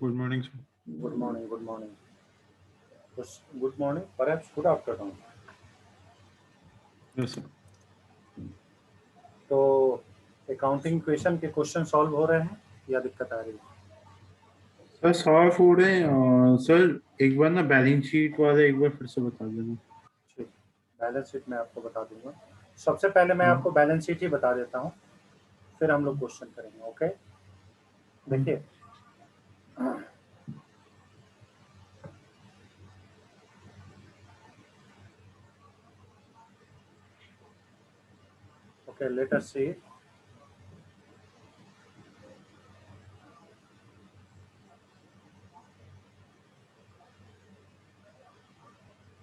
Good morning, sir. Good morning, good morning. Good morning, perhaps good afternoon. Yes, sir. तो accounting question के question solve हो रहे हैं या दिक्कत आ रही है? सर सवाल पूछ रहे हैं सर एक बार ना बैलेंस शीट वाला एक बार फिर से बता देना। ठीक, बैलेंस शीट मैं आपको बता दूंगा। सबसे पहले मैं हाँ। आपको बैलेंस शीट ही बता देता हूँ, फिर हम लोग क्वेश्चन करेंगे। ओके, हाँ। देखिए ओके, लेट अस सी।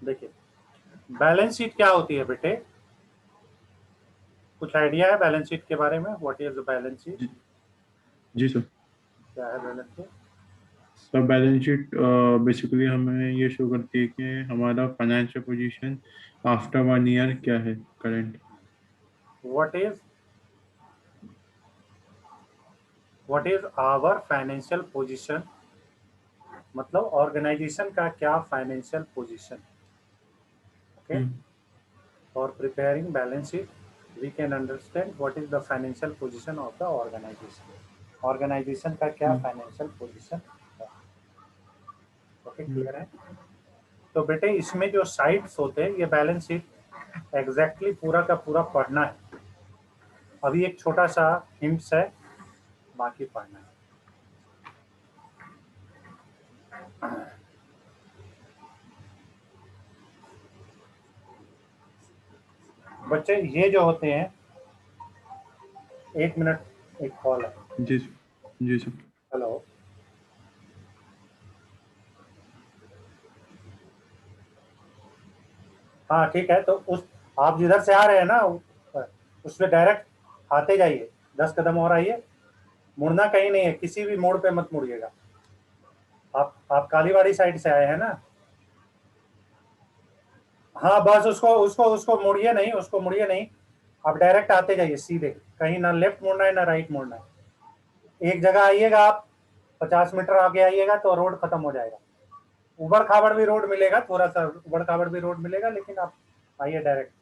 देखिए, बैलेंस शीट क्या होती है बेटे? कुछ आइडिया है बैलेंस शीट के बारे में? What is the balance sheet? जी जी सर। क्या है balance sheet? Sir balance sheet basically हमें ये शो करती है कि हमारा फाइनेंशियल पोजीशन आफ्टर 1 ईयर क्या है current. What is what is our financial position, मतलब ऑर्गेनाइजेशन का क्या financial position. Okay, hmm. for preparing balance sheet we can understand what is the financial position of the organization का क्या हम्म। Financial position है। Okay, हम्म। Clear है? तो बेटे इसमें जो साइट्स होते हैं, ये बैलेंस शीट एग्जैक्टली पूरा का पूरा पढ़ना है। अभी एक छोटा सा हिंट्स है, बाकी पढ़ना है। बच्चे ये जो होते हैं, एक मिनट, एक कॉल है। जी सर। जी सर। हेलो, हाँ ठीक है। तो उस आप जिधर से आ रहे हैं ना, उससे डायरेक्ट आते जाइए, 10 कदम और आइए। मुड़ना कहीं नहीं है, किसी भी मोड़ पे मत मुड़िएगा। आप कालीवाड़ी साइड से आए हैं ना? हाँ, बस उसको उसको उसको मुड़िए नहीं, उसको मुड़िए नहीं। आप डायरेक्ट आते जाइए सीधे, कहीं ना लेफ्ट मुड़ना है ना राइट मुड़ना है। एक जगह आइएगा आप, 50 मीटर आगे आइएगा तो रोड खत्म हो जाएगा। उबड़ खाबड़ भी रोड मिलेगा, थोड़ा सा उबड़ खाबड़ भी रोड मिलेगा, लेकिन आप आइए डायरेक्ट।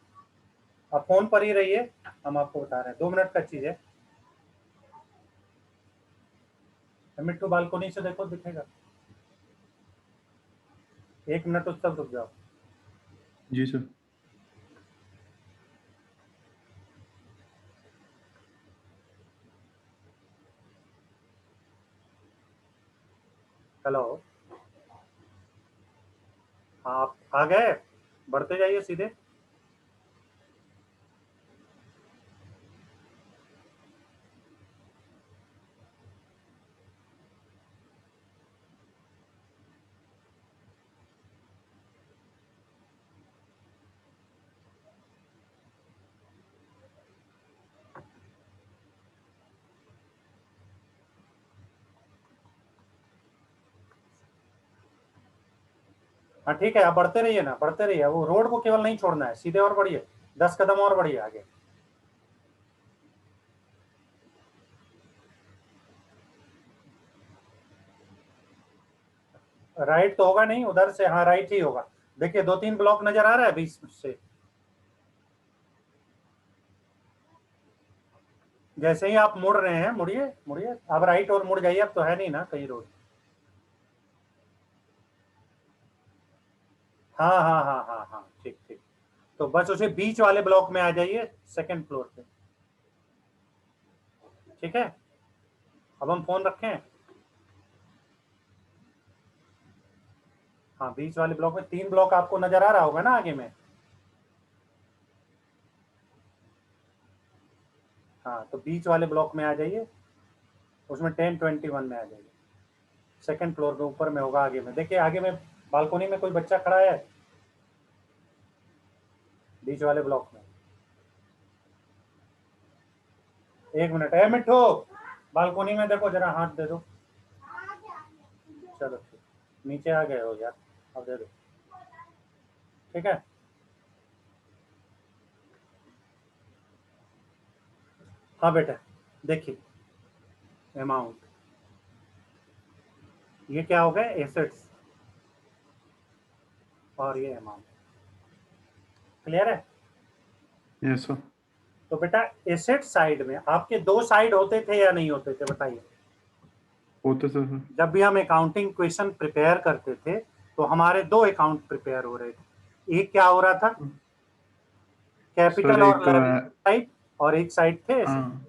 आप फोन पर ही रहिए, हम आपको बता रहे हैं। 2 मिनट का चीज है। मिट्टू बालकोनी से देखो, दिखेगा। 1 मिनट उस तक रुक जाओ। जी सर। हेलो, हाँ आप आ गए, बढ़ते जाइए सीधे। हाँ ठीक है, आप बढ़ते रहिए ना, बढ़ते रहिए। वो रोड को केवल नहीं छोड़ना है, सीधे और बढ़िए, 10 कदम और बढ़िए आगे। राइट तो होगा नहीं, उधर से हाँ राइट ही होगा। देखिए 2-3 ब्लॉक नजर आ रहा है बीच से। जैसे ही आप मुड़ रहे हैं, मुड़िए मुड़िए, अब राइट और मुड़ जाइए, अब तो है नहीं ना कहीं रोड। हाँ हाँ हाँ हाँ हाँ, ठीक ठीक। तो बस उसे बीच वाले ब्लॉक में आ जाइए, सेकंड फ्लोर पे। ठीक है, अब हम फोन रखें। हाँ, बीच वाले ब्लॉक में 3 ब्लॉक आपको नजर आ रहा होगा ना आगे में। हाँ, तो बीच वाले ब्लॉक में आ जाइए, उसमें 1021 में आ जाइए। सेकंड फ्लोर में ऊपर में होगा आगे में। देखिए आगे में बालकोनी में कोई बच्चा खड़ा है, बीच वाले ब्लॉक में। 1 मिनट है मिठू, बालकोनी में देखो जरा, हाथ दे दो। चलो ठीक, नीचे आ गए हो यार, अब दे दो। ठीक है, हाँ बेटा, देखिए अमाउंट ये क्या हो गए एसेट्स और ये अमाउंट। क्लियर है? Yes sir. तो बेटा एसेट साइड में आपके दो साइड होते थे या नहीं होते थे बताइए? होते सर। जब भी हम अकाउंटिंग क्वेश्चन प्रिपेयर करते थे तो हमारे दो अकाउंट प्रिपेयर हो रहे थे। एक क्या हो रहा था, सर कैपिटल और एक लायबिलिटी साइड, और एक साइड थे एसेट, हाँ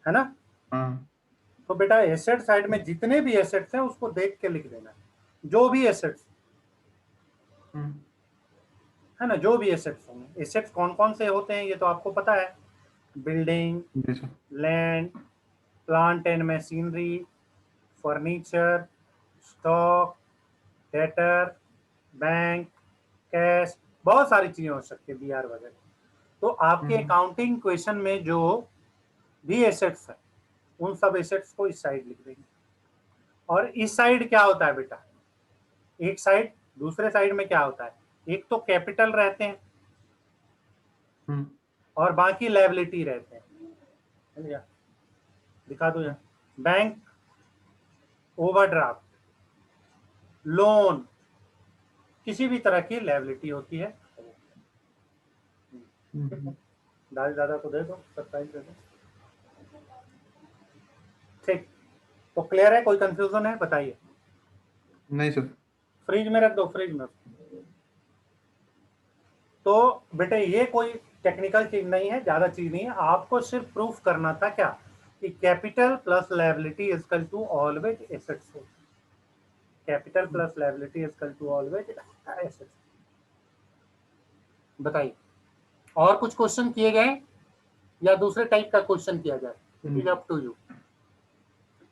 है ना? हाँ। तो बेटा एसेट साइड में जितने भी एसेट्स हैं उसको देख के लिख देना, जो भी एसेट्स, है ना, जो भी एसेट्स होंगे। एसेट्स कौन कौन से होते हैं ये तो आपको पता है, बिल्डिंग, जी sir. Land, plant and machinery, furniture, stock, debtor, bank, cash, बहुत सारी चीजें हो सकती है, बीआर वगैरह। तो आपके अकाउंटिंग क्वेश्चन में जो भी एसेट्स है उन सब एसेट्स को इस साइड लिख देंगे। और इस साइड क्या होता है बेटा, एक साइड, दूसरे साइड में क्या होता है, एक तो कैपिटल रहते हैं और बाकी लायबिलिटी रहते हैं। समझ गया? दिखा दो यार, बैंक, ओवरड्राफ्ट, लोन, किसी भी तरह की लायबिलिटी होती है। दादी दादा को दे दो, सरप्राइज दे दो। ठीक, तो क्लियर है? कोई कंफ्यूजन है बताइए? नहीं सर। फ्रिज में रख दो, फ्रिज में। तो बेटे ये कोई टेक्निकल चीज नहीं है, ज्यादा चीज नहीं है, आपको सिर्फ प्रूफ करना था क्या कि capital plus liability equal to always assets. Capital plus liability equal to always assets. बताइए और कुछ क्वेश्चन किए गए या दूसरे टाइप का क्वेश्चन किया जाए? It is up to you,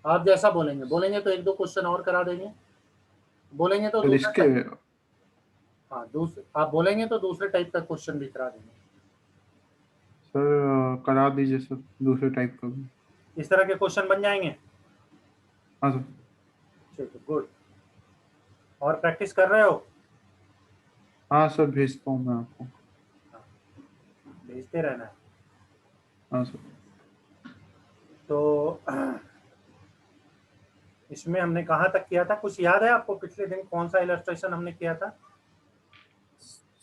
आप जैसा बोलेंगे। बोलेंगे तो एक दो क्वेश्चन और करा देंगे, बोलेंगे तो सर दूसरा इसके टाइप, हाँ दूसरे, आप बोलेंगे तो दूसरे टाइप का क्वेश्चन भी करा देंगे। सर करा दीजिए सर दूसरे टाइप का भी। इस तरह के क्वेश्चन बन जाएंगे? हाँ सर। ठीक है, गुड। और प्रैक्टिस कर रहे हो? हाँ सर भेजता हूँ मैं आपको। हाँ, भेजते रहना है। हाँ सर। तो इसमें हमने कहाँ तक किया था, कुछ याद है आपको? पिछले दिन कौन सा इलस्ट्रेशन हमने किया था?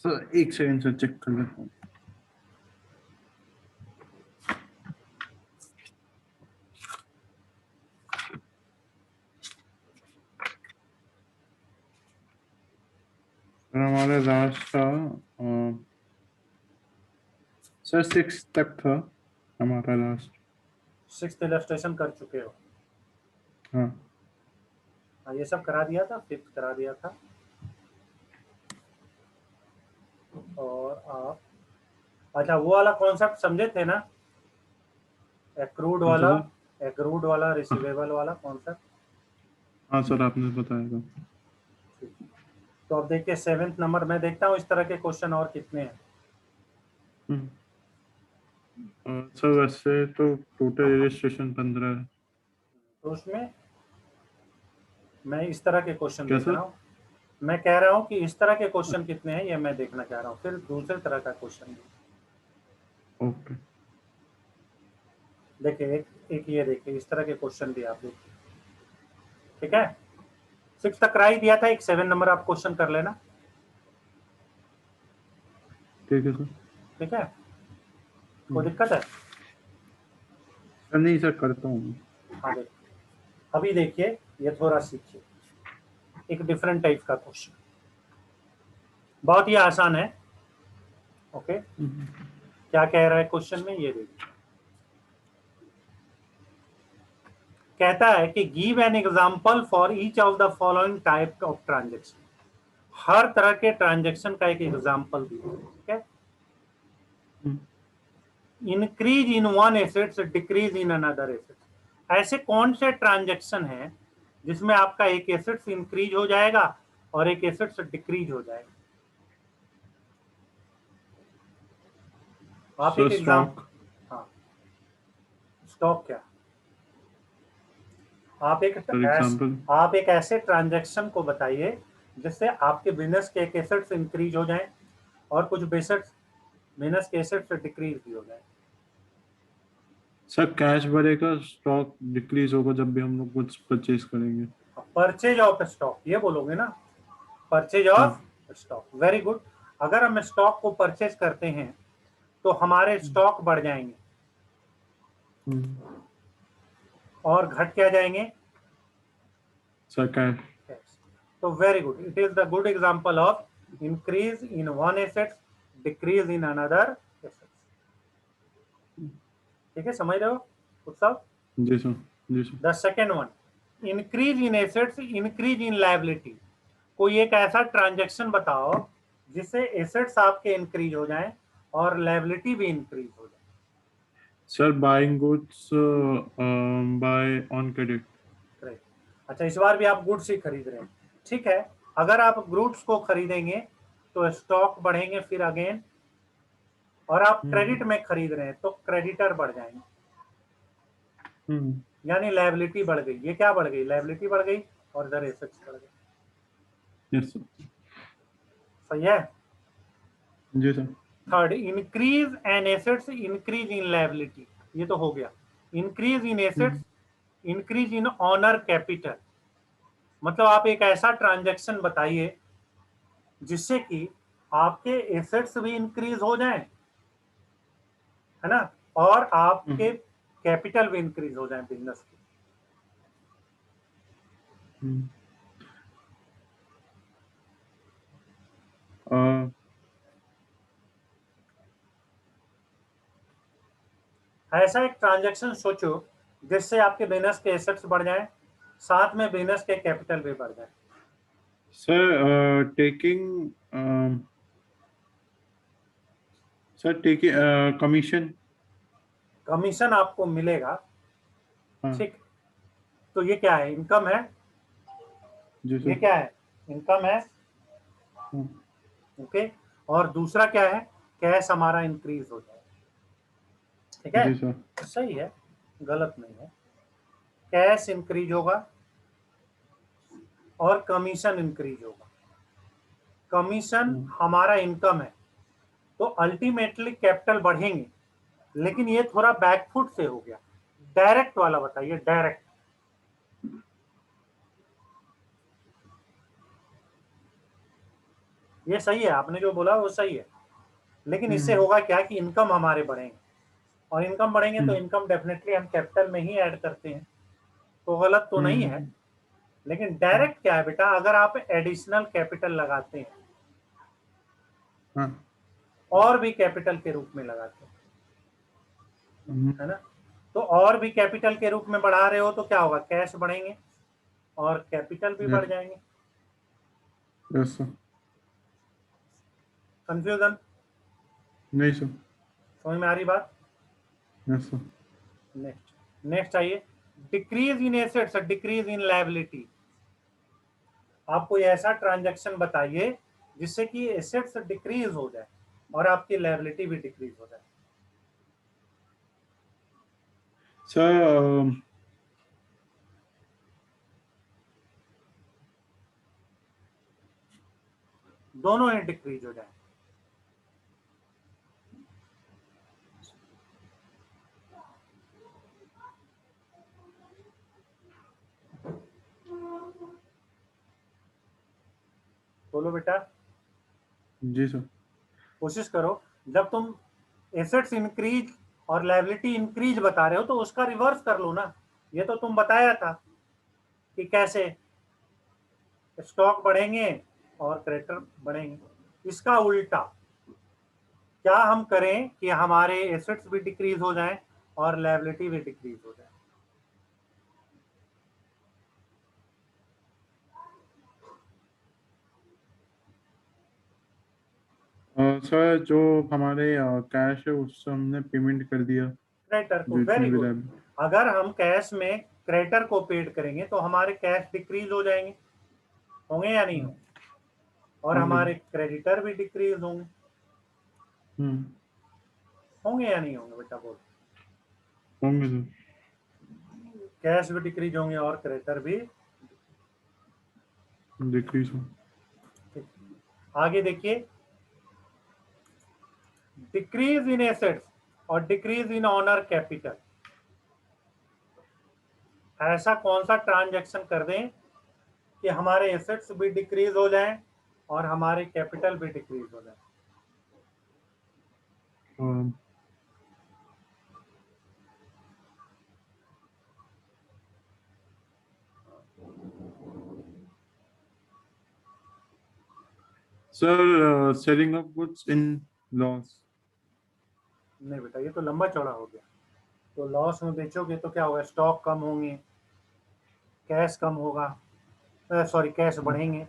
सर एक सेकंड सर चेक कर लेता हूँ। सर हमारा लास्ट था सर 6 तक था हमारा लास्ट। सिक्स्थ इलस्ट्रेशन कर चुके हो? हाँ। हाँ, ये सब करा दिया था, फिफ्थ करा दिया था। और आप, अच्छा वो वाला कॉन्सेप्ट समझे थे ना, एक्रूड कौन सा वाला, सर? एक्रूड वाला, हाँ रिसीवेबल वाला कॉन्सेप्ट? हाँ सर आपने बताया था। तो अब देखिए सेवेंथ नंबर में देखता हूँ इस तरह के क्वेश्चन और कितने हैं। सर वैसे तो टोटल रजिस्ट्रेशन 15 है। तो उसमें मैं इस तरह के क्वेश्चन क्या देख सर? रहा हूँ, मैं कह रहा हूँ कि इस तरह के क्वेश्चन कितने हैं ये मैं देखना चाह रहा हूँ, फिर दूसरे तरह का क्वेश्चन। ओके। देखिए एक ये देखिए, इस तरह के क्वेश्चन भी आप देखिए, ठीक है? सिक्स तक करा ही दिया था, एक 7 नंबर आप क्वेश्चन कर लेना, ठीक है सर। ठीक है? कोई दिक्कत है? सर नहीं सर करता हूँ मैं। हाँ देखिए, अभी देखिए ये थोड़ा सीखिए, एक डिफरेंट टाइप का क्वेश्चन, बहुत ही आसान है। ओके, क्या कह रहा है क्वेश्चन में ये देखिए, कहता है कि give an example for each of the following type of transaction. हर तरह के ट्रांजेक्शन का एक एग्जांपल दिया, ठीक है? Increase in one assets, decrease in another assets. ऐसे कौन से ट्रांजेक्शन है जिसमें आपका एक एसेट्स इंक्रीज हो जाएगा और एक एसेट्स डिक्रीज हो जाएगा? आप सर एक एग्जाम, स्टॉक। हाँ, स्टॉक क्या? आप एक फॉर एग्जांपल। आप एक ऐसे ट्रांजैक्शन को बताइए जिससे आपके बिजनेस के एक एसेट्स इंक्रीज हो जाए और कुछ बेसेट्स, बिजनेस के एसेट्स डिक्रीज भी हो जाए। सर कैश बढ़ेगा स्टॉक डिक्रीज होगा जब भी हम लोग कुछ परचेज करेंगे। परचेज ऑफ स्टॉक, ये बोलोगे ना, purchase of stock, very good. अगर हम स्टॉक को परचेज करते हैं तो हमारे स्टॉक बढ़ जाएंगे और घट क्या जाएंगे? Sir cash. तो very good, it is the good example of increase in one asset, decrease in another asset. ठीक है, समझ रहे हो उत्सव? जी सर, जी sir. The second one, increase in assets, increase in liability. कोई एक ऐसा ट्रांजैक्शन बताओ जिससे एसेट्स आपके इंक्रीज हो जाएं और लायबिलिटी भी इंक्रीज हो जाए। Sir buying goods by on credit. Correct. अच्छा, इस बार भी आप गुड्स ही खरीद रहे हैं, ठीक है। अगर आप गुड्स को खरीदेंगे तो स्टॉक बढ़ेंगे फिर अगेन, और आप क्रेडिट में खरीद रहे हैं तो क्रेडिटर बढ़ जाएंगे, यानी लायबिलिटी बढ़ गई। ये क्या बढ़ गई? लायबिलिटी बढ़ गई और इधर एसेट्स बढ़ गए। Yes sir. सही है। जी sir. Third, increase in assets, increase in liability, ये तो हो गया। Increase in assets, increase in owner capital. मतलब आप एक ऐसा ट्रांजैक्शन बताइए जिससे कि आपके एसेट्स भी इंक्रीज हो जाएं, है ना, और आपके कैपिटल भी इंक्रीज हो जाए बिजनेस की। ऐसा एक ट्रांजैक्शन सोचो जिससे आपके बिजनेस के एसेट्स बढ़ जाएं, साथ में बिजनेस के कैपिटल भी बढ़ जाए। Sir taking commission. कमीशन आपको मिलेगा, हाँ। ठीक। तो ये क्या है? इनकम है। जी ये सर। क्या है? इनकम है। ओके। और दूसरा क्या है? कैश हमारा इंक्रीज हो जाए। ठीक है, जी सर। सही है, गलत नहीं है। कैश इंक्रीज होगा और कमीशन इंक्रीज होगा। कमीशन हमारा इनकम है, तो अल्टीमेटली कैपिटल बढ़ेंगे, लेकिन ये थोड़ा बैकफुट से हो गया। डायरेक्ट वाला बताइए, डायरेक्ट। ये सही है, आपने जो बोला वो सही है, लेकिन इससे होगा क्या कि इनकम हमारे बढ़ेंगे, और इनकम बढ़ेंगे तो इनकम डेफिनेटली हम कैपिटल में ही ऐड करते हैं, तो गलत तो नहीं है। लेकिन डायरेक्ट क्या है बेटा? अगर आप एडिशनल कैपिटल लगाते हैं, हाँ। और भी कैपिटल के रूप में लगाते हैं, है ना, तो और भी कैपिटल के रूप में बढ़ा रहे हो तो क्या होगा? कैश बढ़ेंगे और कैपिटल भी बढ़ जाएंगे। Yes sir. कंफ्यूजन? नहीं सर। समझ में आ रही बात? Yes sir. नेक्स्ट, नेक्स्ट आइए। Decrease in assets, decrease in liability. आप कोई ऐसा ट्रांजैक्शन बताइए जिससे कि एसेट्स डिक्रीज हो जाए और आपकी लायबिलिटी भी डिक्रीज हो जाए। सर दोनों ही डिक्रीज हो जाए। बोलो बेटा। जी सर। कोशिश करो, जब तुम एसेट्स इंक्रीज और लायबिलिटी इंक्रीज बता रहे हो तो उसका रिवर्स कर लो ना। ये तो तुम बताया था कि कैसे स्टॉक बढ़ेंगे और क्रेडिटर बढ़ेंगे। इसका उल्टा क्या हम करें कि हमारे एसेट्स भी डिक्रीज हो जाएं और लायबिलिटी भी डिक्रीज हो जाए। सर जो हमारे कैश है उससे हमने पेमेंट कर दिया, क्रेडिटर को, जो वेरी इतने भी गुड। अगर हम कैश में क्रेडिटर को पेड करेंगे तो हमारे कैश डिक्रीज हो जाएंगे, होंगे या नहीं होंगे? और होंगे। हमारे क्रेडिटर भी डिक्रीज होंगे, होंगे या नहीं होंगे बेटा? बोल। होंगे सर। कैश भी डिक्रीज होंगे और क्रेडिटर भी। डिक्रीज हो। आगे देखिए, डिक्रीज इन एसेट्स और डिक्रीज इन ऑनर कैपिटल। ऐसा कौन सा ट्रांजैक्शन कर दें कि हमारे एसेट्स भी डिक्रीज हो जाएं और हमारे कैपिटल भी डिक्रीज हो जाए। Sir selling of goods in loss. नहीं बेटा, ये तो लंबा चौड़ा हो गया। तो लॉस में बेचोगे तो क्या होगा, स्टॉक कम होंगे, कैश कम होगा, सॉरी कैश बढ़ेंगे।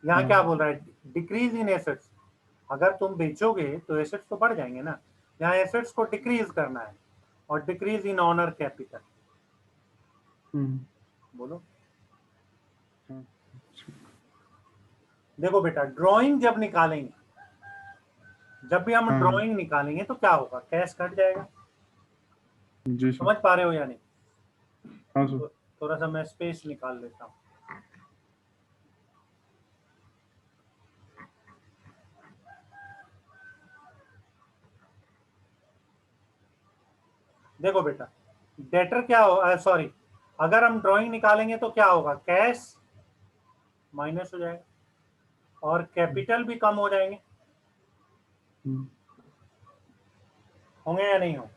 यहाँ क्या बोल रहा है, डिक्रीज इन एसेट्स। अगर तुम बेचोगे तो एसेट्स तो बढ़ जाएंगे ना, यहाँ एसेट्स को डिक्रीज करना है, और डिक्रीज इन ऑनर कैपिटल। बोलो। देखो बेटा, ड्राइंग जब निकालेंगे, जब भी हम हाँ ड्राइंग निकालेंगे तो क्या होगा, कैश घट जाएगा। जी सर। समझ पा रहे हो या नहीं? हाँ सर। तो थोड़ा सा मैं स्पेस निकाल लेता हूँ। देखो बेटा, डेटर क्या हो, सॉरी, अगर हम ड्राइंग निकालेंगे तो क्या होगा, कैश माइनस हो जाएगा और कैपिटल भी कम हो जाएंगे। होंगे या नहीं हो?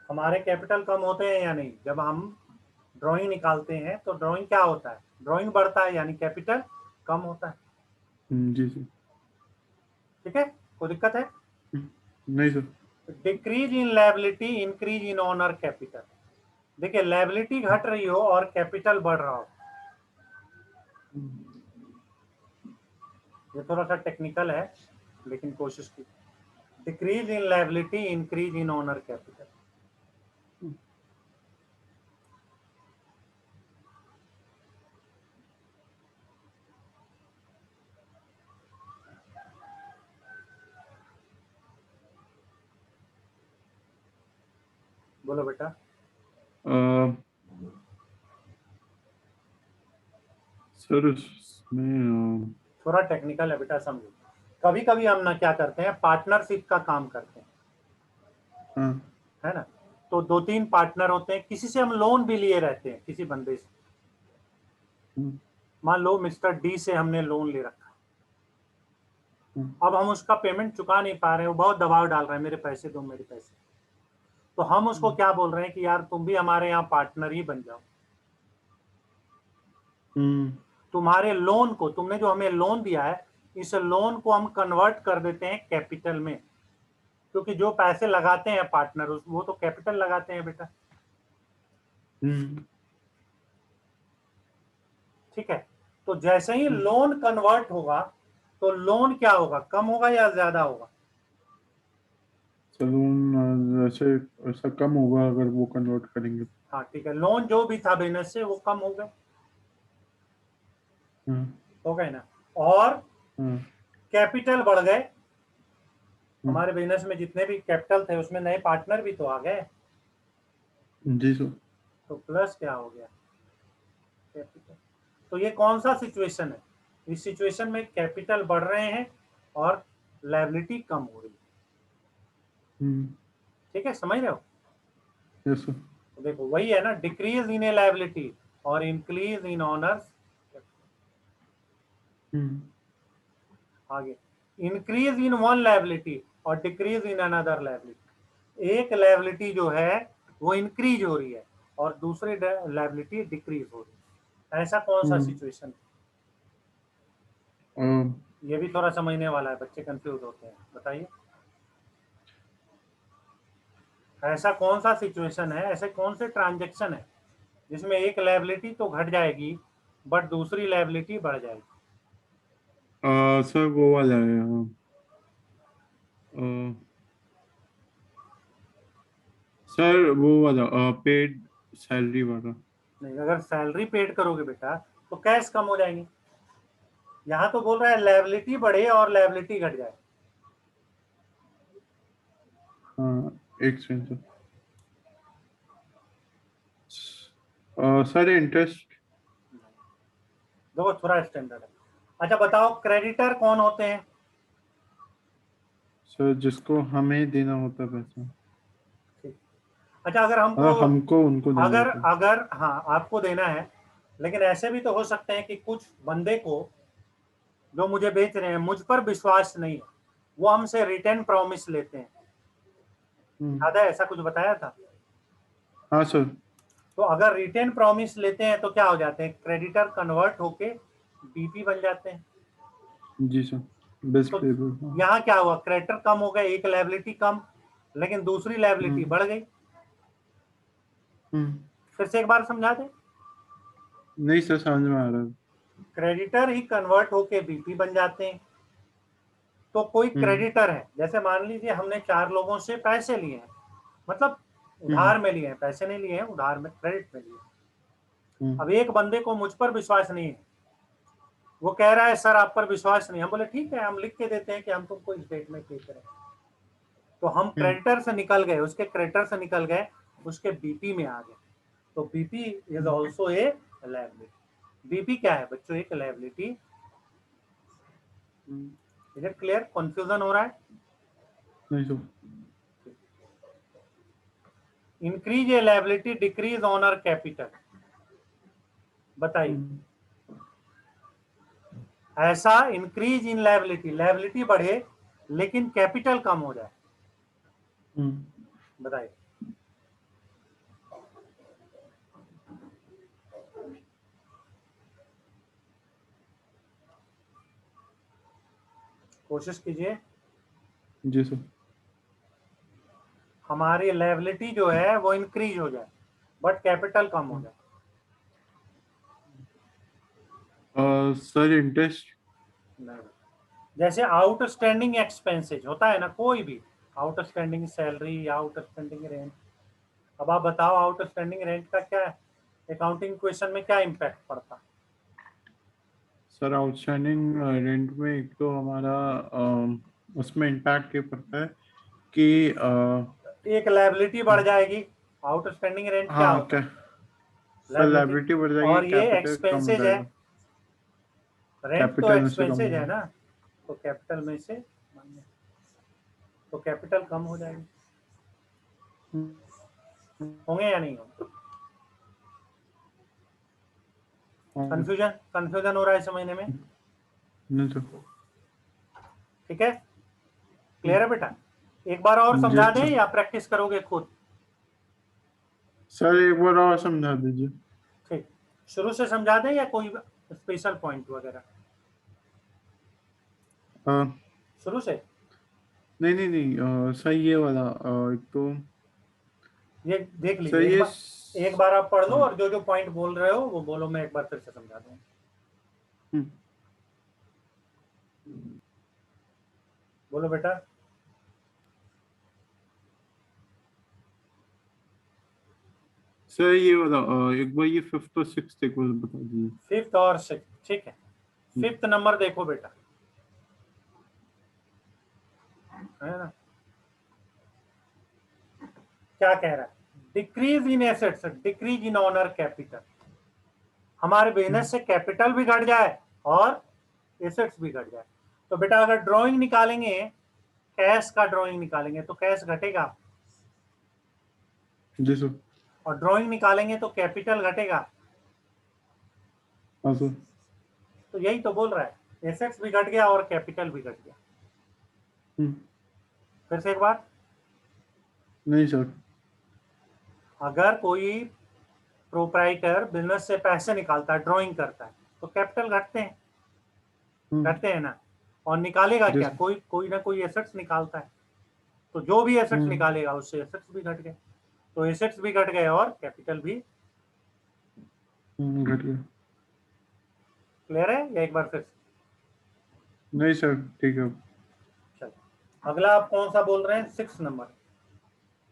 हमारे कैपिटल कम होते हैं या नहीं? जब हम ड्राइंग निकालते हैं तो ड्राइंग क्या होता है, ड्राइंग बढ़ता है, यानी कैपिटल कम होता है। जी सर। ठीक है, कोई दिक्कत है? नहीं sir. Decrease in liability, increase in owner capital. देखिए, लायबिलिटी घट रही हो और कैपिटल बढ़ रहा हो, ये थोड़ा सा टेक्निकल है लेकिन कोशिश की। Decrease in liability, increase in owner capital. बोलो बेटा। सर इसमें थोड़ा टेक्निकल है बेटा, समझो। कभी कभी हम ना क्या करते हैं, पार्टनरशिप का काम करते हैं, हाँ है ना। तो दो तीन पार्टनर होते हैं, किसी से हम लोन भी लिए रहते हैं, किसी बंदे से। मान लो मिस्टर डी से हमने लोन ले रखा, अब हम उसका पेमेंट चुका नहीं पा रहे हैं, वो बहुत दबाव डाल रहा है, मेरे पैसे दो, मेरे पैसे। तो हम उसको क्या बोल रहे हैं कि यार तुम भी हमारे यहाँ पार्टनर ही बन जाओ। तुम्हारे लोन को, तुमने जो हमें लोन दिया है, इस लोन को हम कन्वर्ट कर देते हैं कैपिटल में, क्योंकि जो पैसे लगाते हैं पार्टनर वो तो कैपिटल लगाते हैं बेटा। ठीक है, तो जैसे ही लोन कन्वर्ट होगा तो लोन क्या होगा, कम होगा या ज्यादा होगा? सलून ऐसे ऐसा कम होगा अगर वो कन्वर्ट करेंगे। हाँ ठीक है, लोन जो भी था बिजनेस से वो कम हो गए, हाँ हो गए ना। और हाँ कैपिटल बढ़ गए, हाँ। हमारे बिजनेस में जितने भी कैपिटल थे उसमें नए पार्टनर भी तो आ गए, जी सर। तो प्लस क्या हो गया, कैपिटल। तो ये कौन सा सिचुएशन है, इस सिचुएशन में कैपिटल बढ़ रहे हैं और लायबिलिटी कम हो रही है। ठीक है, समझ रहे हो? Yes sir. तो देखो वही है ना, डिक्रीज इन ए लायबिलिटी और इंक्रीज इन ऑनर्स। आगे, इंक्रीज इन वन लायबिलिटी और डिक्रीज इन अनदर लायबिलिटी। एक लायबिलिटी जो है वो इंक्रीज हो रही है और दूसरी लायबिलिटी डिक्रीज हो रही है, ऐसा कौन सा सिचुएशन? ये भी थोड़ा समझने वाला है, बच्चे कंफ्यूज होते हैं, बताइए। ऐसा कौन सा सिचुएशन है, ऐसे कौन से ट्रांजेक्शन है जिसमें एक लायबिलिटी तो घट जाएगी बट दूसरी लायबिलिटी बढ़ जाएगी? सर वो वाला है सर वो वाला पेड सैलरी वाला। नहीं, अगर सैलरी पेड करोगे बेटा तो कैश कम हो जाएंगे। यहाँ तो बोल रहा है लायबिलिटी बढ़े और लायबिलिटी घट जाए। हाँ एक सेकंड सर इंटरेस्ट। देखो थोड़ा स्टैंडर्ड है। अच्छा बताओ, क्रेडिटर कौन होते हैं? सर जिसको हमें देना होता है पैसा। ठीक। अच्छा, अगर हमको, हमको उनको देना अगर होता है। अगर हाँ आपको देना है, लेकिन ऐसे भी तो हो सकते हैं कि कुछ बंदे को जो मुझे बेच रहे हैं मुझ पर विश्वास नहीं है, वो हमसे रिटर्न प्रॉमिस लेते हैं। याद है ऐसा कुछ बताया था? हाँ सर। तो अगर रिटर्न प्रॉमिस लेते हैं तो क्या हो जाते हैं, क्रेडिटर कन्वर्ट होके बीपी बन जाते हैं। जी सर। बेस्ट तो पेपर, हाँ। यहाँ क्या हुआ, क्रेडिटर कम हो गए, एक लायबिलिटी कम, लेकिन दूसरी लायबिलिटी हम्म। बढ़ गई। हम्म। फिर से एक बार समझा दें। नहीं सर, समझ में आ रहा है। क्रेडिटर ही कन्वर्ट होके बीपी बन जाते हैं। तो कोई हम्म। क्रेडिटर है, जैसे मान लीजिए हमने 4 लोगों से पैसे लिए हैं, मतलब हम्म। उधार में लिए हैं, पैसे नहीं लिए हैं, उधार में, क्रेडिट में लिए हैं। हम्म। अब एक बंदे को मुझ पर विश्वास नहीं है, वो कह रहा है सर आप पर विश्वास नहीं। हम बोले ठीक है, हम लिख के देते हैं कि हम तुमको इस डेट में पे करें। तो हम हम्म। क्रेडिटर से निकल गए, उसके क्रेडिटर से निकल गए, उसके बीपी में आ गए। तो BP is also a liability. BP क्या है बच्चों, एक liability. Hmm. Is it clear, confusion हो रहा है? नहीं सर। इंक्रीज ए लायबिलिटी, डिक्रीज ऑनर कैपिटल। बताइए। हम्म। ऐसा इंक्रीज इन लायबिलिटी, लायबिलिटी बढ़े लेकिन कैपिटल कम हो जाए। हम्म। बताइए। कोशिश कीजिए। जी सर। हमारी लायबिलिटी जो है वो इंक्रीज हो जाए बट कैपिटल कम हो जाए। Sir interest. नहीं। जैसे आउटस्टैंडिंग एक्सपेंसेज होता है ना, कोई भी आउटस्टैंडिंग सैलरी या आउटस्टैंडिंग रेंट। अब आप बताओ आउटस्टैंडिंग रेंट का क्या है, अकाउंटिंग क्वेश्चन में क्या इम्पैक्ट पड़ता है? सर आउटस्टैंडिंग रेंट में एक तो हमारा उसमें इम्पैक्ट ये पड़ता है कि एक लायबिलिटी बढ़ जाएगी। आउटस्टैंडिंग रेंट क्या हाँ होता क्या। है? Sir liability. लायबिलिटी बढ़ जाएगी, और ये कैपिटल कम हो एक्सपेंसेज है, जाएगा। रेंट तो कैपिटल में से कम हो एक्सपेंसेज है जाएगा। ना, तो कैपिटल में से तो कैपिटल कम हो जाएगी। होंगे या नहीं होंगे? हाँ। कंफ्यूजन कंफ्यूजन हो रहा है समझने में? नहीं तो। ठीक है, क्लियर है बेटा? एक बार और जी समझा दें सर। या प्रैक्टिस करोगे खुद? सर एक बार और समझा दीजिए। ठीक, शुरू से समझा दें या कोई स्पेशल पॉइंट वगैरह? हाँ। शुरू से। नहीं नहीं नहीं, सर ये वाला एक तो। ये देख सर लीजिए, ये एक बार आप पढ़ लो हाँ। और जो जो पॉइंट बोल रहे हो वो बोलो, मैं एक बार फिर से समझा दूँ। हम्म। बोलो बेटा। सर ये वाला एक बार ये फिफ्थ और सिक्स्थ एक बार बता दीजिए। फिफ्थ और सिक्स, ठीक है। फिफ्थ नंबर देखो बेटा, है ना, क्या कह रहा है? Decrease in assets, decrease in owner capital. हमारे बिजनेस से कैपिटल भी घट जाए और एसेट्स भी घट जाए। तो बेटा अगर ड्राइंग निकालेंगे, कैश का ड्राइंग निकालेंगे तो कैश घटेगा, जी सर। और ड्राइंग निकालेंगे तो कैपिटल घटेगा। हाँ सर। तो यही तो बोल रहा है, एसेट्स भी घट गया और कैपिटल भी घट गया। हम्म। फिर से एक बार, नहीं सर। अगर कोई प्रोप्राइटर बिजनेस से पैसे निकालता है, ड्राइंग करता है, तो कैपिटल घटते हैं, हम्म। घटते हैं ना। और निकालेगा जी क्या, सर। कोई कोई ना कोई एसेट्स निकालता है, तो जो भी एसेट्स हम्म। निकालेगा उससे एसेट्स भी घट गए। तो एसेट्स भी घट गए और कैपिटल भी। घट गया। क्लियर है या एक बार फिर से? नहीं सर, ठीक है। चलो अगला आप कौन सा बोल रहे हैं, 6 नंबर?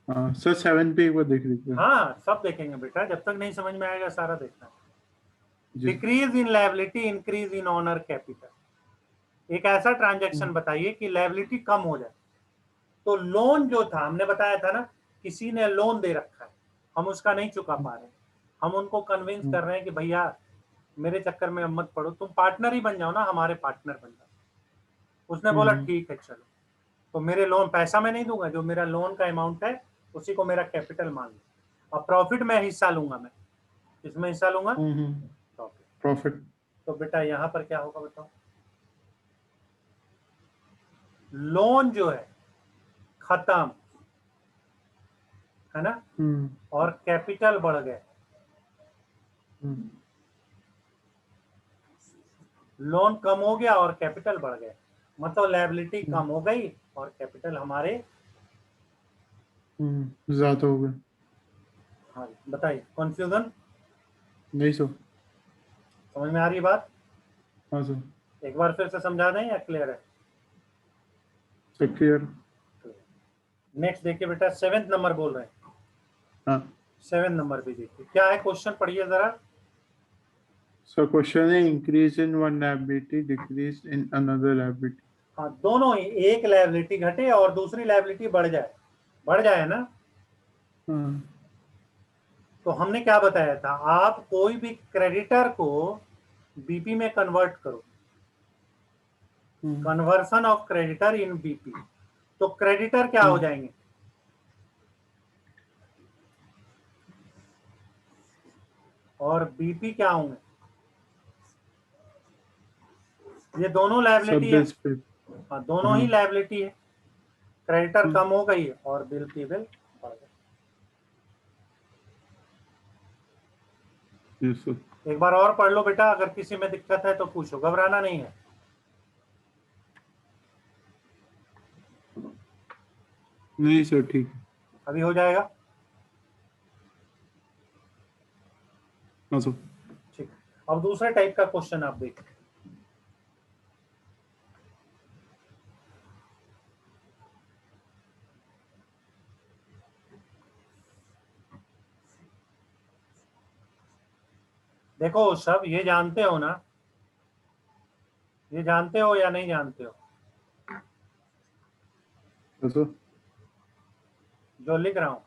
हाँ सर, सेवन पे एक बार देख लीजिए। हाँ सब देखेंगे बेटा, जब तक नहीं समझ में आएगा सारा देखना है। जी sir. Decrease in liability, increase in owner capital. एक ऐसा ट्रांजैक्शन हम्म। बताइए कि लायबिलिटी कम हो जाए। तो लोन जो था, हमने बताया था ना, किसी ने लोन दे रखा है, हम उसका नहीं चुका पा रहे, हम उनको कन्विंस हम्म। कर रहे हैं कि भैया मेरे चक्कर में अब मत पड़ो, तुम पार्टनर ही बन जाओ ना, हमारे पार्टनर बन जाओ। उसने बोला हम्म। ठीक है चलो, तो मेरे लोन, पैसा मैं नहीं दूंगा, जो मेरा लोन का अमाउंट है उसी को मेरा कैपिटल मान लो, और प्रॉफिट में हिस्सा लूंगा। मैं इसमें हिस्सा लूंगा, हम्म। प्रॉफिट। तो बेटा यहाँ पर क्या होगा बताओ? लोन जो है खत्म, है ना, और कैपिटल बढ़ गए। लोन कम हो गया और कैपिटल बढ़ गए, मतलब लायबिलिटी कम हो गई और कैपिटल हमारे ज्यादा हो गया। हाँ बताइए, कंफ्यूजन नहीं सर। समझ में आ रही है बात? हाँ सर। एक बार फिर से समझा दें या क्लियर है? Sir clear. नेक्स्ट देखिए बेटा, 7th नंबर बोल रहे हैं। हाँ 7 नंबर पे देखिए क्या है क्वेश्चन, पढ़िए जरा। सर, क्वेश्चन है increase in one liability decrease in another liability. हाँ, दोनों ही, एक लायबिलिटी घटे और दूसरी लायबिलिटी बढ़ जाए, बढ़ जाए ना। हाँ। तो हमने क्या बताया था, आप कोई भी क्रेडिटर को बीपी में कन्वर्ट करो, conversion of creditor in BP, तो क्रेडिटर क्या हो जाएंगे? और बीपी क्या होंगे? ये दोनों सब लायबिलिटी है। बिल्स पे। हाँ, दोनों ही हाँ। लायबिलिटी है। क्रेडिटर कम हो गई और बिल पेबल बढ़ गई। Yes sir. एक बार और पढ़ लो बेटा, अगर किसी में दिक्कत है तो पूछो, घबराना नहीं है। नहीं सर, ठीक है। अभी हो जाएगा। हाँ सर। ठीक, अब दूसरे टाइप का क्वेश्चन आप देखिए। देखो सब ये जानते हो ना, ये जानते हो या नहीं जानते हो हाँ सर। जो लिख रहा हूं?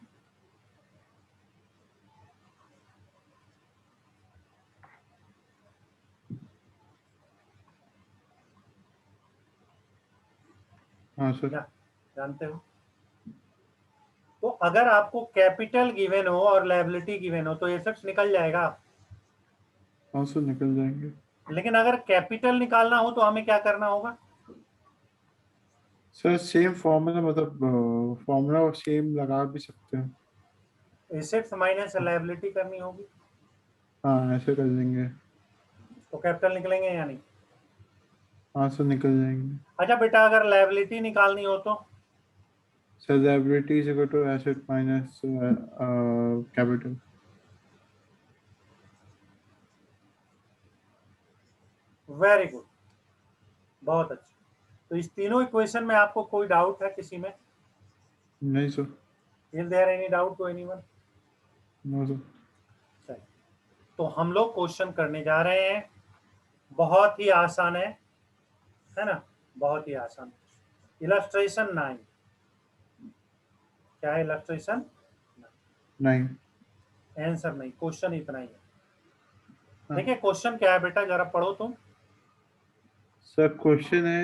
हाँ सर। जानते हो? तो अगर आपको कैपिटल गिवन हो और लायबिलिटी गिवन हो तो एसेट्स निकल जाएगा। हाँ सर, निकल जाएंगे। लेकिन अगर कैपिटल निकालना हो तो हमें क्या करना होगा? सर सेम फॉर्मूला, मतलब फॉर्मूला सेम लगा भी सकते हैं। एसेट्स माइनस लायबिलिटी करनी होगी, हाँ, ऐसे कर देंगे। तो कैपिटल निकलेंगे या नहीं? हाँ सर, निकल जाएंगे। अच्छा बेटा, अगर लायबिलिटी निकालनी हो तो? Sir liability is equal to asset minus capital. Very good, बहुत अच्छा। तो इस तीनों इक्वेशन में आपको कोई डाउट है किसी में? नहीं sir. Is there any doubt to anyone? No sir. चलिए, तो हम लोग क्वेश्चन करने जा रहे हैं, बहुत ही आसान है ना, बहुत ही आसान। इलस्ट्रेशन 9। क्या है इलस्ट्रेशन? नहीं। आंसर नहीं, क्वेश्चन इतना ही है। हाँ देखिए क्वेश्चन क्या है बेटा, जरा पढ़ो तुम। सर, क्वेश्चन है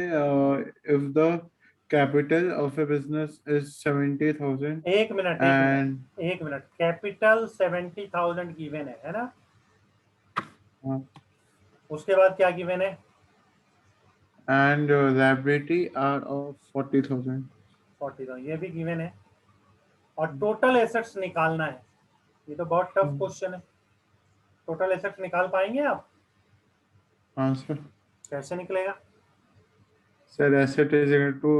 if the capital of A business is 70,000 एक मिनट एक एंड मिनट एक मिनट, कैपिटल 70,000 गिवन है ना? उसके बाद क्या गिवन है? And liability are of 40,000। 40,000 ये भी गिवन है, और टोटल एसेट्स निकालना है। ये तो बहुत टफ क्वेश्चन है। टोटल एसेट्स निकाल पाएंगे आप? हाँ सर। कैसे निकलेगा? Sir asset is equal to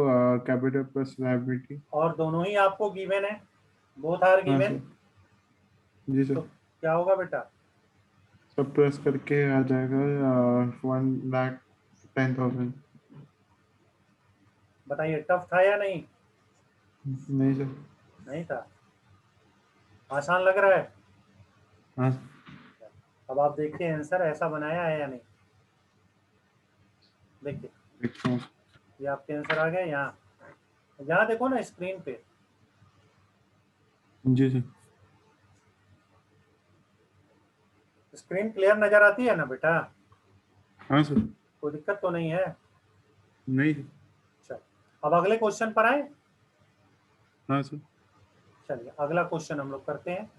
capital plus liability. और दोनों ही आपको गिवन है, बोथ आर हाँ गिवन। सर। जी तो सर। क्या होगा बेटा? सब प्लस करके आ जाएगा 1,10,000। बताइए टफ था या नहीं? नहीं सर। नहीं था, आसान लग रहा है। हाँ। अब आप देखिए आंसर ऐसा बनाया है या नहीं, देखिए। देखता हूँ। ये आपके आंसर आ गए यहाँ, यहाँ देखो ना स्क्रीन पे। जी सर। स्क्रीन क्लियर नजर आती है ना बेटा? हाँ सर। कोई दिक्कत तो नहीं है? नहीं सर। चल, अब अगले क्वेश्चन पर आए। हाँ सर। चलिए अगला क्वेश्चन हम लोग करते हैं।